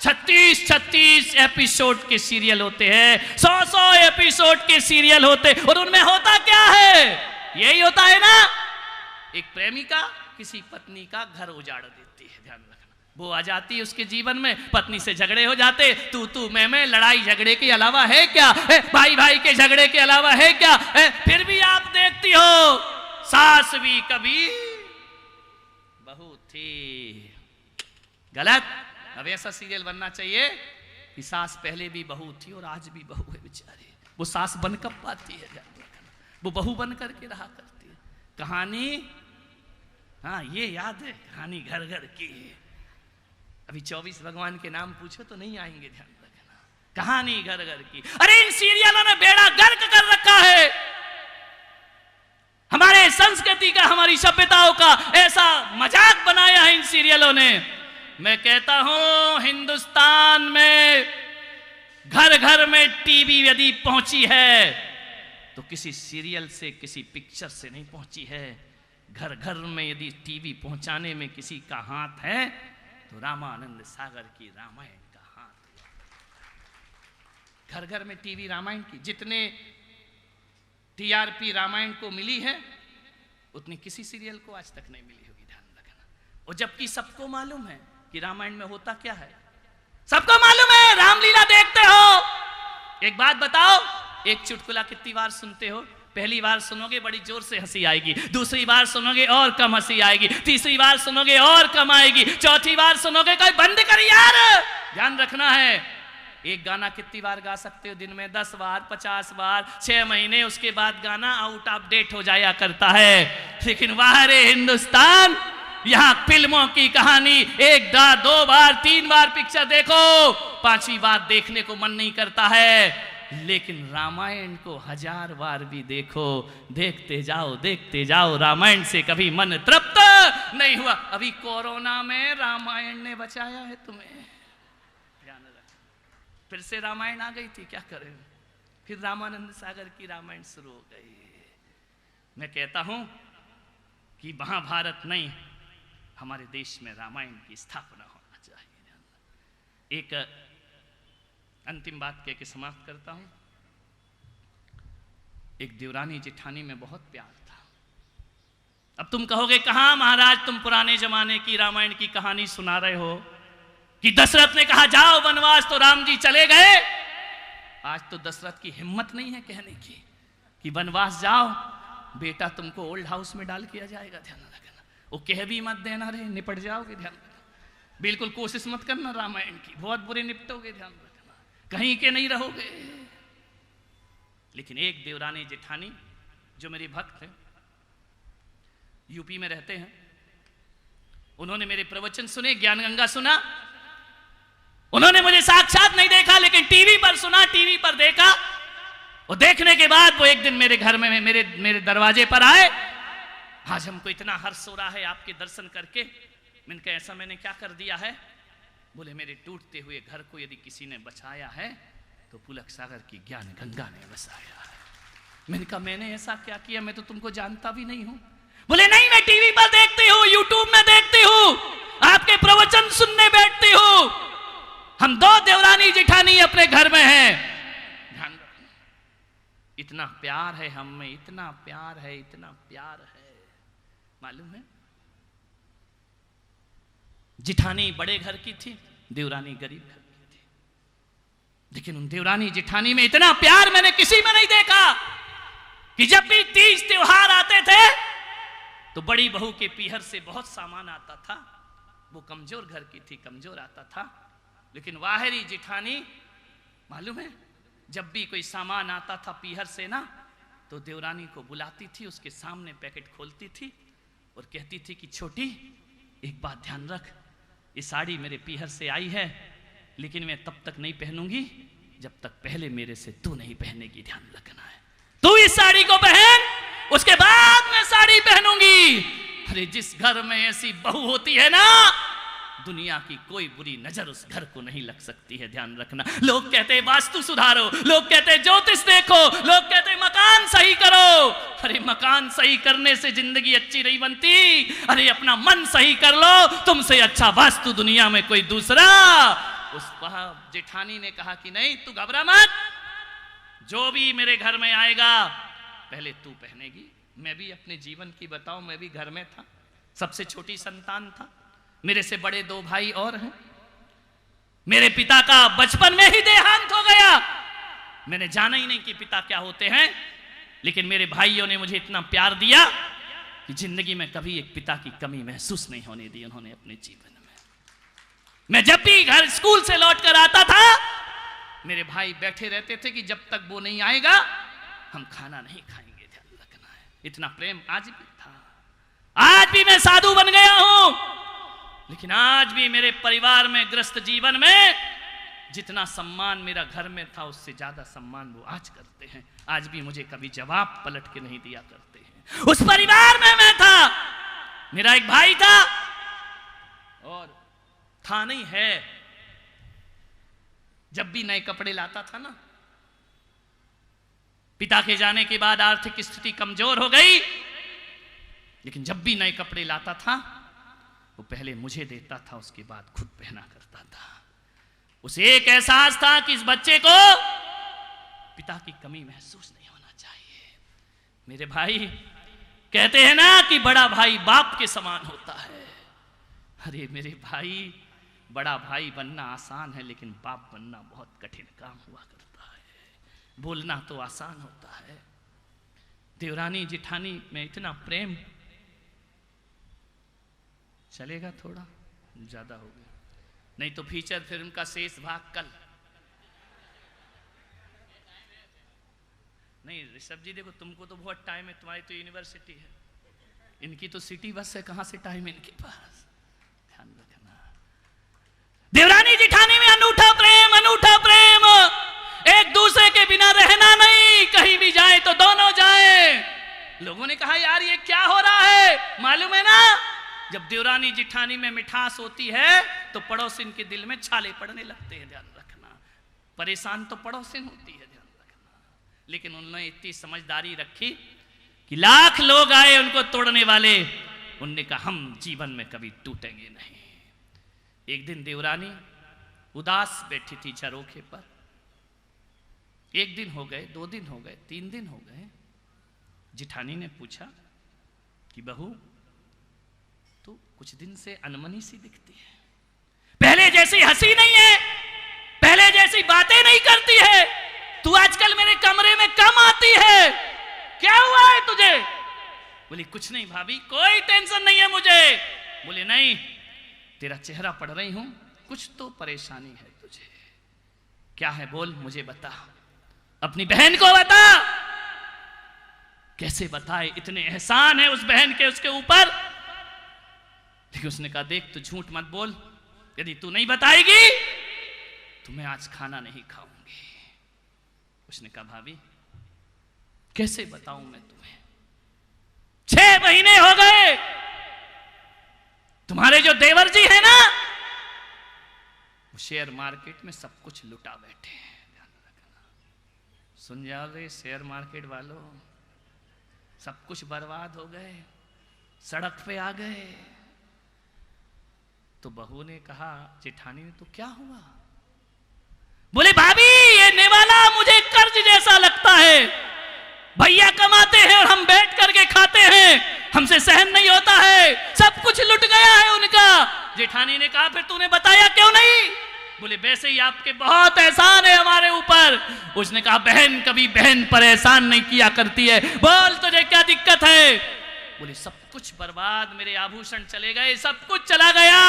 36 एपिसोड के सीरियल होते हैं, 100 एपिसोड के सीरियल होते, और उनमें होता क्या है? यही होता है ना, एक प्रेमिका किसी पत्नी का घर उजाड़ देती है, ध्यान रखना। वो आ जाती है उसके जीवन में, पत्नी से झगड़े हो जाते, तू मैं लड़ाई झगड़े के अलावा है क्या? भाई भाई के झगड़े के अलावा है क्या? फिर भी आप देखती हो सास भी कभी बहू थी। गलत। अब ऐसा सीरियल बनना चाहिए कि सास पहले भी बहू थी और आज भी बहू है बेचारी। वो सास बन कब पाती है? वो बहू बन करके रहा करती है। कहानी, हाँ ये याद है, कहानी घर घर की। अभी 24 भगवान के नाम पूछो तो नहीं आएंगे, ध्यान रखना। कहानी घर घर की। अरे इन सीरियलों ने बेड़ा गर्क कर रखा है हमारे संस्कृति का, हमारी सभ्यताओं का ऐसा मजाक बनाया है इन सीरियलों ने। मैं कहता हूं, हिंदुस्तान में घर घर में टीवी यदि पहुंची है तो किसी सीरियल से, किसी पिक्चर से नहीं पहुंची है। घर घर में यदि टीवी पहुंचाने में किसी का हाथ है तो रामानंद सागर की रामायण का हाथ। घर घर में टीवी रामायण की, जितने टीआरपी रामायण को मिली है उतनी किसी सीरियल को आज तक नहीं मिली होगी, ध्यान रखना। और जबकि सबको मालूम है कि रामायण में होता क्या है, सबको मालूम है। रामलीला देखते हो, एक बात बताओ, एक चुटकुला कितनी बार सुनते हो? पहली बार सुनोगे बड़ी जोर से हंसी आएगी, दूसरी बार सुनोगे और कम हंसी आएगी, तीसरी बार सुनोगे और कम आएगी, चौथी बार सुनोगे कोई बंद कर यार। ध्यान रखना है, एक गाना कितनी बार गा सकते हो दिन में? 10 बार, 50 बार, 6 महीने, उसके बाद गाना आउट ऑफ डेट हो जाया करता है। लेकिन वाह रे हिंदुस्तान, यहां फिल्मों की कहानी 1 बार, 2 बार, 3 बार पिक्चर देखो, 5वीं बार देखने को मन नहीं करता है। लेकिन रामायण को 1000 बार भी देखो, देखते जाओ, रामायण से कभी मन तृप्त नहीं हुआ। अभी कोरोना में रामायण ने बचाया है तुम्हें, ध्यान रख। फिर से रामायण आ गई थी, क्या करें, फिर रामानंद सागर की रामायण शुरू हो गई। मैं कहता हूं कि महाभारत नहीं, हमारे देश में रामायण की स्थापना होना चाहिए। एक अंतिम बात कह के समाप्त करता हूं। एक देवरानी जेठानी में बहुत प्यार था। अब तुम कहोगे कहां महाराज, तुम पुराने जमाने की रामायण की कहानी सुना रहे हो कि दशरथ ने कहा जाओ वनवास तो राम जी चले गए। आज तो दशरथ की हिम्मत नहीं है कहने की कि वनवास जाओ, बेटा तुमको ओल्ड हाउस में डाल किया जाएगा, ध्यान रखना। वो कह भी मत देना रे, निपट जाओगे, ध्यान रखना। बिल्कुल कोशिश मत करना रामायण की, बहुत बुरे निपटोगे, ध्यान रखना, कहीं के नहीं रहोगे। लेकिन एक देवरानी जेठानी जो मेरी भक्त है, यूपी में रहते हैं। उन्होंने मेरे प्रवचन सुने, ज्ञान गंगा सुना। उन्होंने मुझे साक्षात नहीं देखा, लेकिन टीवी पर सुना, टीवी पर देखा। और देखने के बाद वो एक दिन मेरे घर में मेरे दरवाजे पर आए। आज हमको इतना हर्ष हो रहा है आपके दर्शन करके। मैंने कहा ऐसा मैंने क्या कर दिया है? बोले मेरे टूटते हुए घर को यदि किसी ने बचाया है तो पुलक सागर की ज्ञान गंगा ने बसाया है। मैंने कहा मैंने ऐसा क्या किया? मैं तो तुमको जानता भी नहीं हूं। बोले नहीं, मैं टीवी पर देखती हूँ, यूट्यूब में देखती हूँ, आपके प्रवचन सुनने बैठती हूँ। हम 2 देवरानी जेठानी अपने घर में हैं। ध्यान रखना, इतना प्यार है हम में, इतना प्यार है, इतना प्यार है। मालूम है, जेठानी बड़े घर की थी, देवरानी गरीब घर की थी। लेकिन उन देवरानी जेठानी में इतना प्यार मैंने किसी में नहीं देखा कि जब भी तीज त्योहार आते थे तो बड़ी बहू के पीहर से बहुत सामान आता था। वो कमजोर घर की थी, कमजोर आता था। लेकिन वाहरी जेठानी, मालूम है, जब भी कोई सामान आता था पीहर से ना, तो देवरानी को बुलाती थी, उसके सामने पैकेट खोलती थी और कहती थी कि छोटी, एक बात ध्यान रख, ये साड़ी मेरे पीहर से आई है, लेकिन मैं तब तक नहीं पहनूंगी जब तक पहले मेरे से तू नहीं पहनेगी। ध्यान रखना है, तू इस साड़ी को पहन, उसके बाद मैं साड़ी पहनूंगी। अरे जिस घर में ऐसी बहू होती है ना, दुनिया की कोई बुरी नजर उस घर को नहीं लग सकती है। ध्यान रखना। लोग कहते हैं वास्तु सुधारो, लोग कहते हैं ज्योतिष देखो, लोग कहते हैं मकान सही करो। अरे मकान सही करने से जिंदगी अच्छी नहीं बनती। अरे अपना मन सही कर लो, तुमसे अच्छा वास्तु दुनिया में कोई दूसरा। उस जेठानी ने कहा कि नहीं, तू घबरा मत, जो भी मेरे घर में आएगा पहले तू पहनेगी। मैं भी अपने जीवन की बताऊं, मैं भी घर में था, सबसे छोटी संतान था। मेरे से बड़े 2 भाई और हैं। मेरे पिता का बचपन में ही देहांत हो गया। मैंने जाना ही नहीं कि पिता क्या होते हैं, लेकिन मेरे भाइयों ने मुझे इतना प्यार दिया कि जिंदगी में कभी एक पिता की कमी महसूस नहीं होने दी उन्होंने अपने जीवन में। मैं जब भी घर स्कूल से लौट कर आता था, मेरे भाई बैठे रहते थे कि जब तक वो नहीं आएगा हम खाना नहीं खाएंगे। ध्यान रखना है, इतना प्रेम आज भी था। आज भी मैं साधु बन गया हूं, लेकिन आज भी मेरे परिवार में, गृहस्थ जीवन में जितना सम्मान मेरा घर में था, उससे ज्यादा सम्मान वो आज करते हैं। आज भी मुझे कभी जवाब पलट के नहीं दिया करते हैं। उस परिवार में मैं था, मेरा एक भाई था, और था नहीं है। जब भी नए कपड़े लाता था ना, पिता के जाने के बाद आर्थिक स्थिति कमजोर हो गई, लेकिन जब भी नए कपड़े लाता था वो पहले मुझे देता था, उसके बाद खुद पहना करता था। उसे एक एहसास था कि इस बच्चे को पिता की कमी महसूस नहीं होना चाहिए। मेरे भाई कहते हैं ना कि बड़ा भाई बाप के समान होता है। अरे मेरे भाई, बड़ा भाई बनना आसान है, लेकिन बाप बनना बहुत कठिन काम हुआ करता है। बोलना तो आसान होता है। देवरानी जेठानी में इतना प्रेम। चलेगा, थोड़ा ज्यादा हो गया, नहीं तो फीचर फिल्म का शेष भाग कल। नहीं ऋषभ जी, देखो तुमको तो बहुत टाइम है, तुम्हारी तो यूनिवर्सिटी है, इनकी तो सिटी बस है, कहां से टाइम है इनके पास। ध्यान रखना। देवरानी जेठानी में अनूठा प्रेम, अनूठा प्रेम। एक दूसरे के बिना रहना नहीं, कहीं भी जाए तो दोनों जाए। लोगों ने कहा यार ये क्या हो रहा है? मालूम है ना, जब देवरानी जेठानी में मिठास होती है तो पड़ोसिन के दिल में छाले पड़ने लगते हैं। ध्यान रखना। परेशान तो पड़ोसिन होती है, ध्यान रखना। लेकिन उन्होंने इतनी समझदारी रखी कि लाख लोग आए उनको तोड़ने वाले, उनने कहा हम जीवन में कभी टूटेंगे नहीं। एक दिन देवरानी उदास बैठी थी झरोखे पर। 1 दिन हो गए, 2 दिन हो गए, 3 दिन हो गए। जेठानी ने पूछा कि बहू, तो कुछ दिन से अनमनी सी दिखती है, पहले जैसी हंसी नहीं है, पहले जैसी बातें नहीं करती है, तू आजकल मेरे कमरे में कम आती है, क्या हुआ है तुझे? बोली कुछ नहीं भाभी, कोई टेंशन नहीं है मुझे। बोले नहीं, तेरा चेहरा पढ़ रही हूं, कुछ तो परेशानी है तुझे। क्या है बोल, मुझे बता, अपनी बहन को बता। कैसे बताए, इतने एहसान है उस बहन के उसके ऊपर। लेकिन उसने कहा देख तू झूठ मत बोल, यदि तू नहीं बताएगी तो मैं आज खाना नहीं खाऊंगी। उसने कहा भाभी कैसे बताऊं मैं तुम्हें, 6 महीने हो गए, तुम्हारे जो देवर जी है ना वो शेयर मार्केट में सब कुछ लुटा बैठे हैं। ध्यान रखना, सुन जाओ रे शेयर मार्केट वालों, सब कुछ बर्बाद हो गए, सड़क पे आ गए। तो बहू ने कहा जेठानी ने तो क्या हुआ? बोले भाभी ये नेवाला मुझे कर्ज जैसा लगता है, भैया कमाते हैं और हम बैठ करके खाते हैं, हमसे सहन नहीं होता है, सब कुछ लुट गया है उनका। जेठानी ने कहा फिर तूने बताया क्यों नहीं? बोले वैसे ही आपके बहुत एहसान है हमारे ऊपर। उसने कहा बहन कभी बहन पर एहसान नहीं किया करती है, बोल तुझे क्या दिक्कत है? बोले सब कुछ बर्बाद, मेरे आभूषण चले गए, सब कुछ चला गया,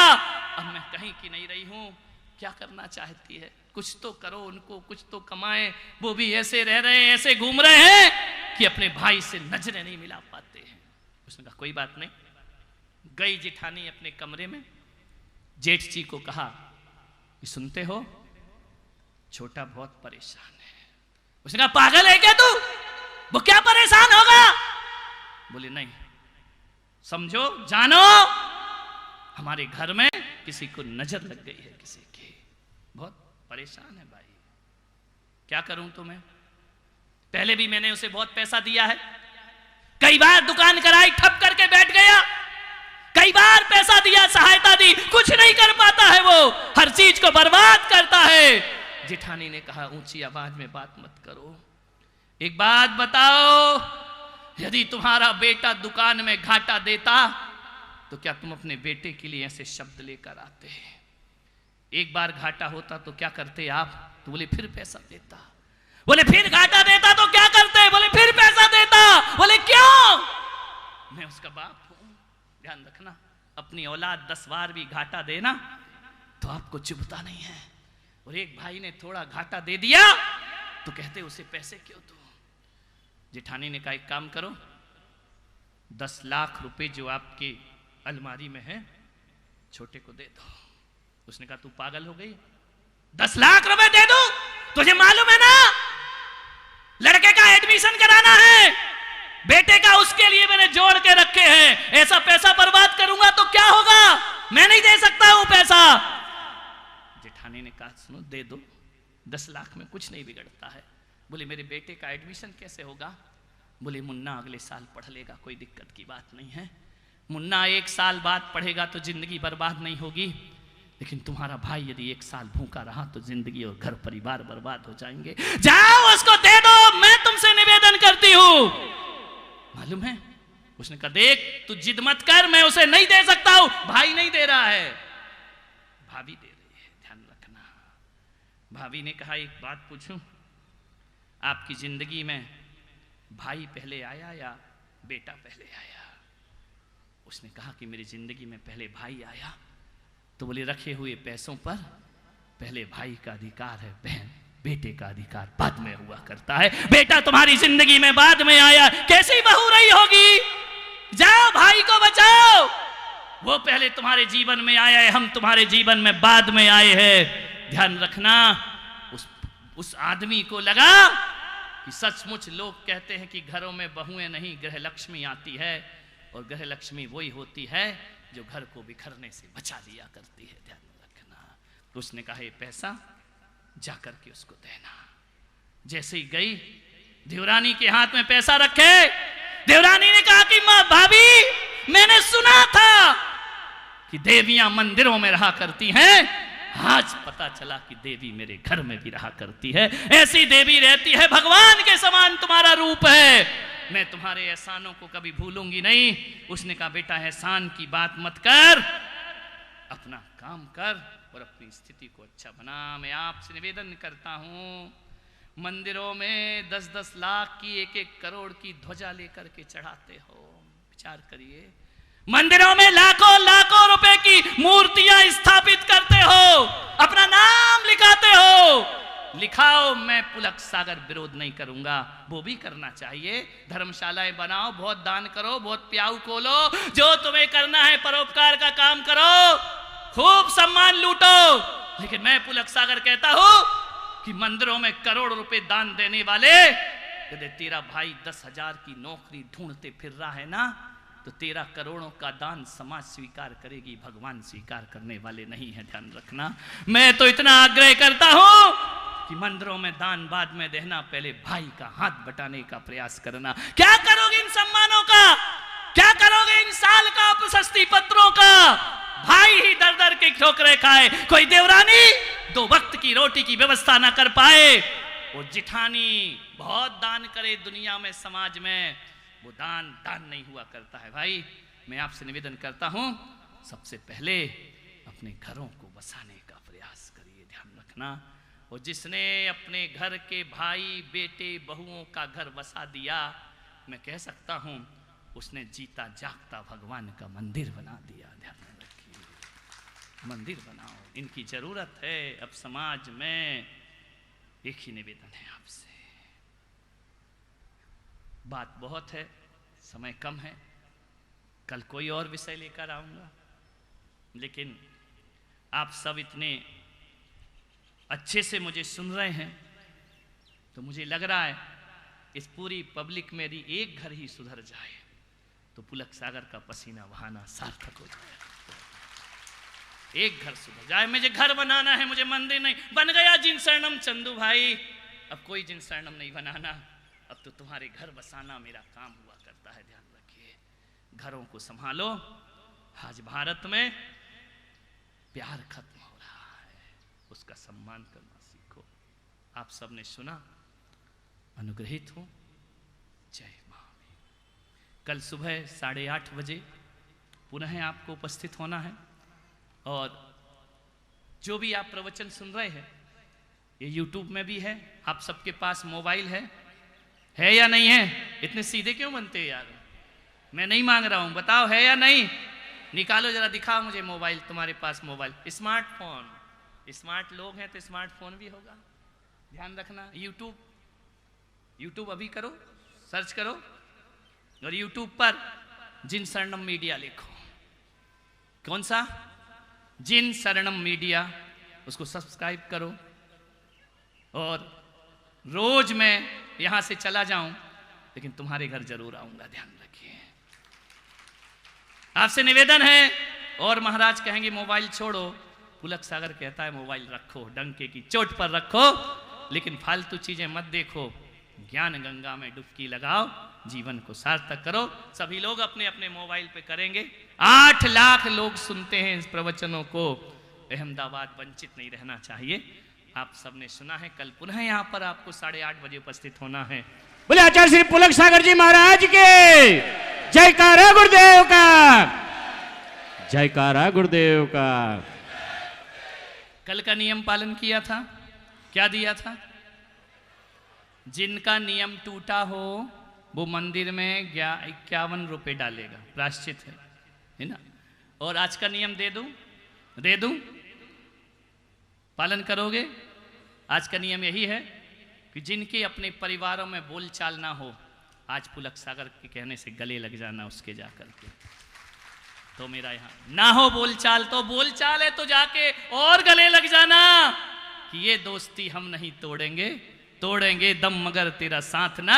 अब मैं कहीं की नहीं रही हूं। क्या करना चाहती है? कुछ तो करो उनको, कुछ तो कमाए, वो भी ऐसे रह रहे हैं, ऐसे घूम रहे हैं कि अपने भाई से नजरें नहीं मिला पाते हैं। उसने कहा कोई बात नहीं। गई जेठानी अपने कमरे में, जेठ जी को कहा कि सुनते हो छोटा बहुत परेशान है। उसने कहा पागल है क्या तू, वो क्या परेशान होगा? बोले नहीं, समझो जानो हमारे घर में किसी को नजर लग गई है, किसी की, बहुत परेशान है भाई, क्या करूं तुम्हें? पहले भी मैंने उसे बहुत पैसा दिया है, कई बार दुकान कराई, ठप करके बैठ गया, कई बार पैसा दिया, सहायता दी, कुछ नहीं कर पाता है, वो हर चीज को बर्बाद करता है। जेठानी ने कहा ऊंची आवाज में बात मत करो, एक बात बताओ, यदि तुम्हारा बेटा दुकान में घाटा देता तो क्या तुम अपने बेटे के लिए ऐसे शब्द लेकर आते? एक बार घाटा होता तो क्या करते आप? तो बोले फिर पैसा देता। बोले फिर घाटा देता तो क्या करते? बोले फिर पैसा देता। बोले क्यों? मैं उसका बाप हूं। ध्यान रखना, अपनी औलाद 10 बार भी घाटा देना तो आपको चुभता नहीं है, और एक भाई ने थोड़ा घाटा दे दिया तो कहते उसे पैसे क्यों दो? जेठानी ने कहा एक काम करो, 10 लाख रुपए जो आपकी अलमारी में है छोटे को दे दो। उसने कहा तू पागल हो गई, 10 लाख रुपए दे दूं? तुझे मालूम है ना लड़के का एडमिशन कराना है, बेटे का, उसके लिए मैंने जोड़ के रखे हैं, ऐसा पैसा बर्बाद करूंगा तो क्या होगा? मैं नहीं दे सकता हूं पैसा। जेठानी ने कहा सुनो दे दो, 10 लाख में कुछ नहीं बिगड़ता है। बोले मेरे बेटे का एडमिशन कैसे होगा? बोले मुन्ना अगले साल पढ़ लेगा, कोई दिक्कत की बात नहीं है, मुन्ना 1 साल बाद पढ़ेगा तो जिंदगी बर्बाद नहीं होगी, लेकिन तुम्हारा भाई यदि 1 साल भूखा रहा तो जिंदगी और घर परिवार बर्बाद हो जाएंगे, जाओ उसको दे दो, मैं तुमसे निवेदन करती हूं। मालूम है उसने कहा देख तू जिद मत कर, मैं उसे नहीं दे सकता हूं, भाई नहीं दे रहा है, भाभी दे रही है, ध्यान रखना। भाभी ने कहा एक बात पूछूं, आपकी जिंदगी में भाई पहले आया या बेटा पहले आया? उसने कहा कि मेरी जिंदगी में पहले भाई आया। तो बोले रखे हुए पैसों पर पहले भाई का अधिकार है, बहन बेटे का अधिकार बाद में हुआ करता है। बेटा तुम्हारी जिंदगी में बाद में आया, कैसी बहू रही होगी, जाओ भाई को बचाओ, वो पहले तुम्हारे जीवन में आया है, हम तुम्हारे जीवन में बाद में आए हैं। ध्यान रखना, उस आदमी को लगा कि सचमुच लोग कहते हैं कि घरों में बहुएं नहीं गृह लक्ष्मी आती है, और गृह लक्ष्मी वही होती है जो घर को बिखरने से बचा लिया करती है। ध्यान रखना। तो उसने कहा ये पैसा जाकर के उसको देना। जैसे ही गई, देवरानी के हाथ में पैसा रखे, देवरानी ने कहा कि मां भाभी मैंने सुना था कि देवियां मंदिरों में रहा करती हैं, आज पता चला कि देवी मेरे घर में भी रहा करती है, ऐसी देवी रहती है, भगवान के समान तुम्हारा रूप है, मैं तुम्हारे एहसानों को कभी भूलूंगी नहीं। उसने कहा बेटा एहसान की बात मत कर, अपना काम कर और अपनी स्थिति को अच्छा बना। मैं आपसे निवेदन करता हूं, मंदिरों में 10-10 लाख की 1-1 करोड़ की ध्वजा लेकर के चढ़ाते हो, विचार करिए। मंदिरों में लाखों लाखों रुपए की मूर्तियां स्थापित करते हो, अपना नाम लिखाते हो, लिखाओ, मैं पुलक सागर विरोध नहीं करूंगा, वो भी करना चाहिए। धर्मशालाएं बनाओ, बहुत दान करो, बहुत प्याऊ खोलो, जो तुम्हें करना है परोपकार का काम करो, खूब सम्मान लूटो। लेकिन मैं पुलक सागर कहता हूं कि मंदिरों में करोड़ रुपए दान देने वाले, यदि तेरा भाई 10,000 की नौकरी ढूंढते फिर रहा है ना, तो तेरा करोड़ों का दान समाज स्वीकार करेगी, भगवान स्वीकार करने वाले नहीं है, ध्यान रखना। मैं तो इतना आग्रह करता हूं कि मंदिरों में दान बाद में देना, पहले भाई का हाथ बटाने का प्रयास करना। क्या करोगे इन सम्मानों का, क्या करोगे इन साल का प्रशस्ति पत्रों का? भाई ही दर दर के ठोकरे खाए, कोई देवरानी 2 वक्त की रोटी की व्यवस्था ना कर पाए, वो जिठानी बहुत दान करे दुनिया में, समाज में, वो दान नहीं हुआ करता है। भाई मैं आपसे निवेदन करता हूं, सबसे पहले अपने घरों को बसाने का प्रयास करिए, ध्यान रखना। और जिसने अपने घर के भाई बेटे बहुओं का घर बसा दिया, मैं कह सकता हूं उसने जीता जागता भगवान का मंदिर बना दिया। ध्यान रखिए, मंदिर बनाओ, इनकी जरूरत है। अब समाज में एक ही निवेदन है आपसे, बात बहुत है, समय कम है, कल कोई और विषय लेकर आऊंगा, लेकिन आप सब इतने अच्छे से मुझे सुन रहे हैं, तो मुझे लग रहा है इस पूरी पब्लिक में यदि एक घर ही सुधर जाए तो पुलक सागर का पसीना बहाना सार्थक हो जाए। एक घर सुधर जाए, मुझे घर बनाना है, मुझे मंदिर नहीं बन गया जिन शरणम चंदू भाई, अब कोई जिन शरणम नहीं बनाना, अब तो तुम्हारे घर बसाना मेरा काम हुआ करता है। ध्यान रखिए, घरों को संभालो। आज भारत में प्यार खत्म हो रहा है, उसका सम्मान करना सीखो। आप सबने सुना, अनुग्रहित हूं। जय मां। कल सुबह 8:30 बजे पुनः आपको उपस्थित होना है, और जो भी आप प्रवचन सुन रहे हैं ये YouTube में भी है, आप सबके पास मोबाइल है या नहीं है? इतने सीधे क्यों बनते हैं यार? मैं नहीं मांग रहा हूं, बताओ है या नहीं? निकालो जरा, दिखाओ मुझे मोबाइल, तुम्हारे पास मोबाइल, स्मार्टफोन। स्मार्ट लोग हैं तो स्मार्टफोन भी होगा, ध्यान रखना। यूट्यूब अभी करो, सर्च करो, और यूट्यूब पर जिन शरणम मीडिया लिखो। कौन सा? जिन शरणम मीडिया, उसको सब्सक्राइब करो। और रोज मैं यहां से चला जाऊं, लेकिन तुम्हारे घर जरूर आऊंगा, ध्यान रखिए। आपसे निवेदन है, और महाराज कहेंगे मोबाइल छोड़ो, पुलक सागर कहता है मोबाइल रखो, डंके की चोट पर रखो, लेकिन फालतू चीजें मत देखो। ज्ञान गंगा में डुबकी लगाओ, जीवन को सार्थक करो। सभी लोग अपने अपने मोबाइल पे करेंगे। 8 लाख लोग सुनते हैं इस प्रवचनों को, अहमदाबाद वंचित नहीं रहना चाहिए। आप सबने सुना है, कल पुनः यहाँ पर आपको 8:30 बजे उपस्थित होना है। बोले आचार्य श्री पुलक सागर जी महाराज के जयकारा गुरुदेव का, जयकारा गुरुदेव का। कल का नियम पालन किया था, क्या दिया था? जिनका नियम टूटा हो वो मंदिर में 51 रुपए डालेगा, प्रायश्चित है ना। और आज का नियम दे दूं, पालन करोगे? आज का नियम यही है कि जिनके अपने परिवारों में बोलचाल ना हो, आज पुलक सागर के कहने से गले लग जाना उसके जाकर के। तो मेरा यहाँ ना हो बोलचाल, तो बोलचाल है तो जाके और गले लग जाना कि ये दोस्ती हम नहीं तोड़ेंगे दम मगर तेरा साथ ना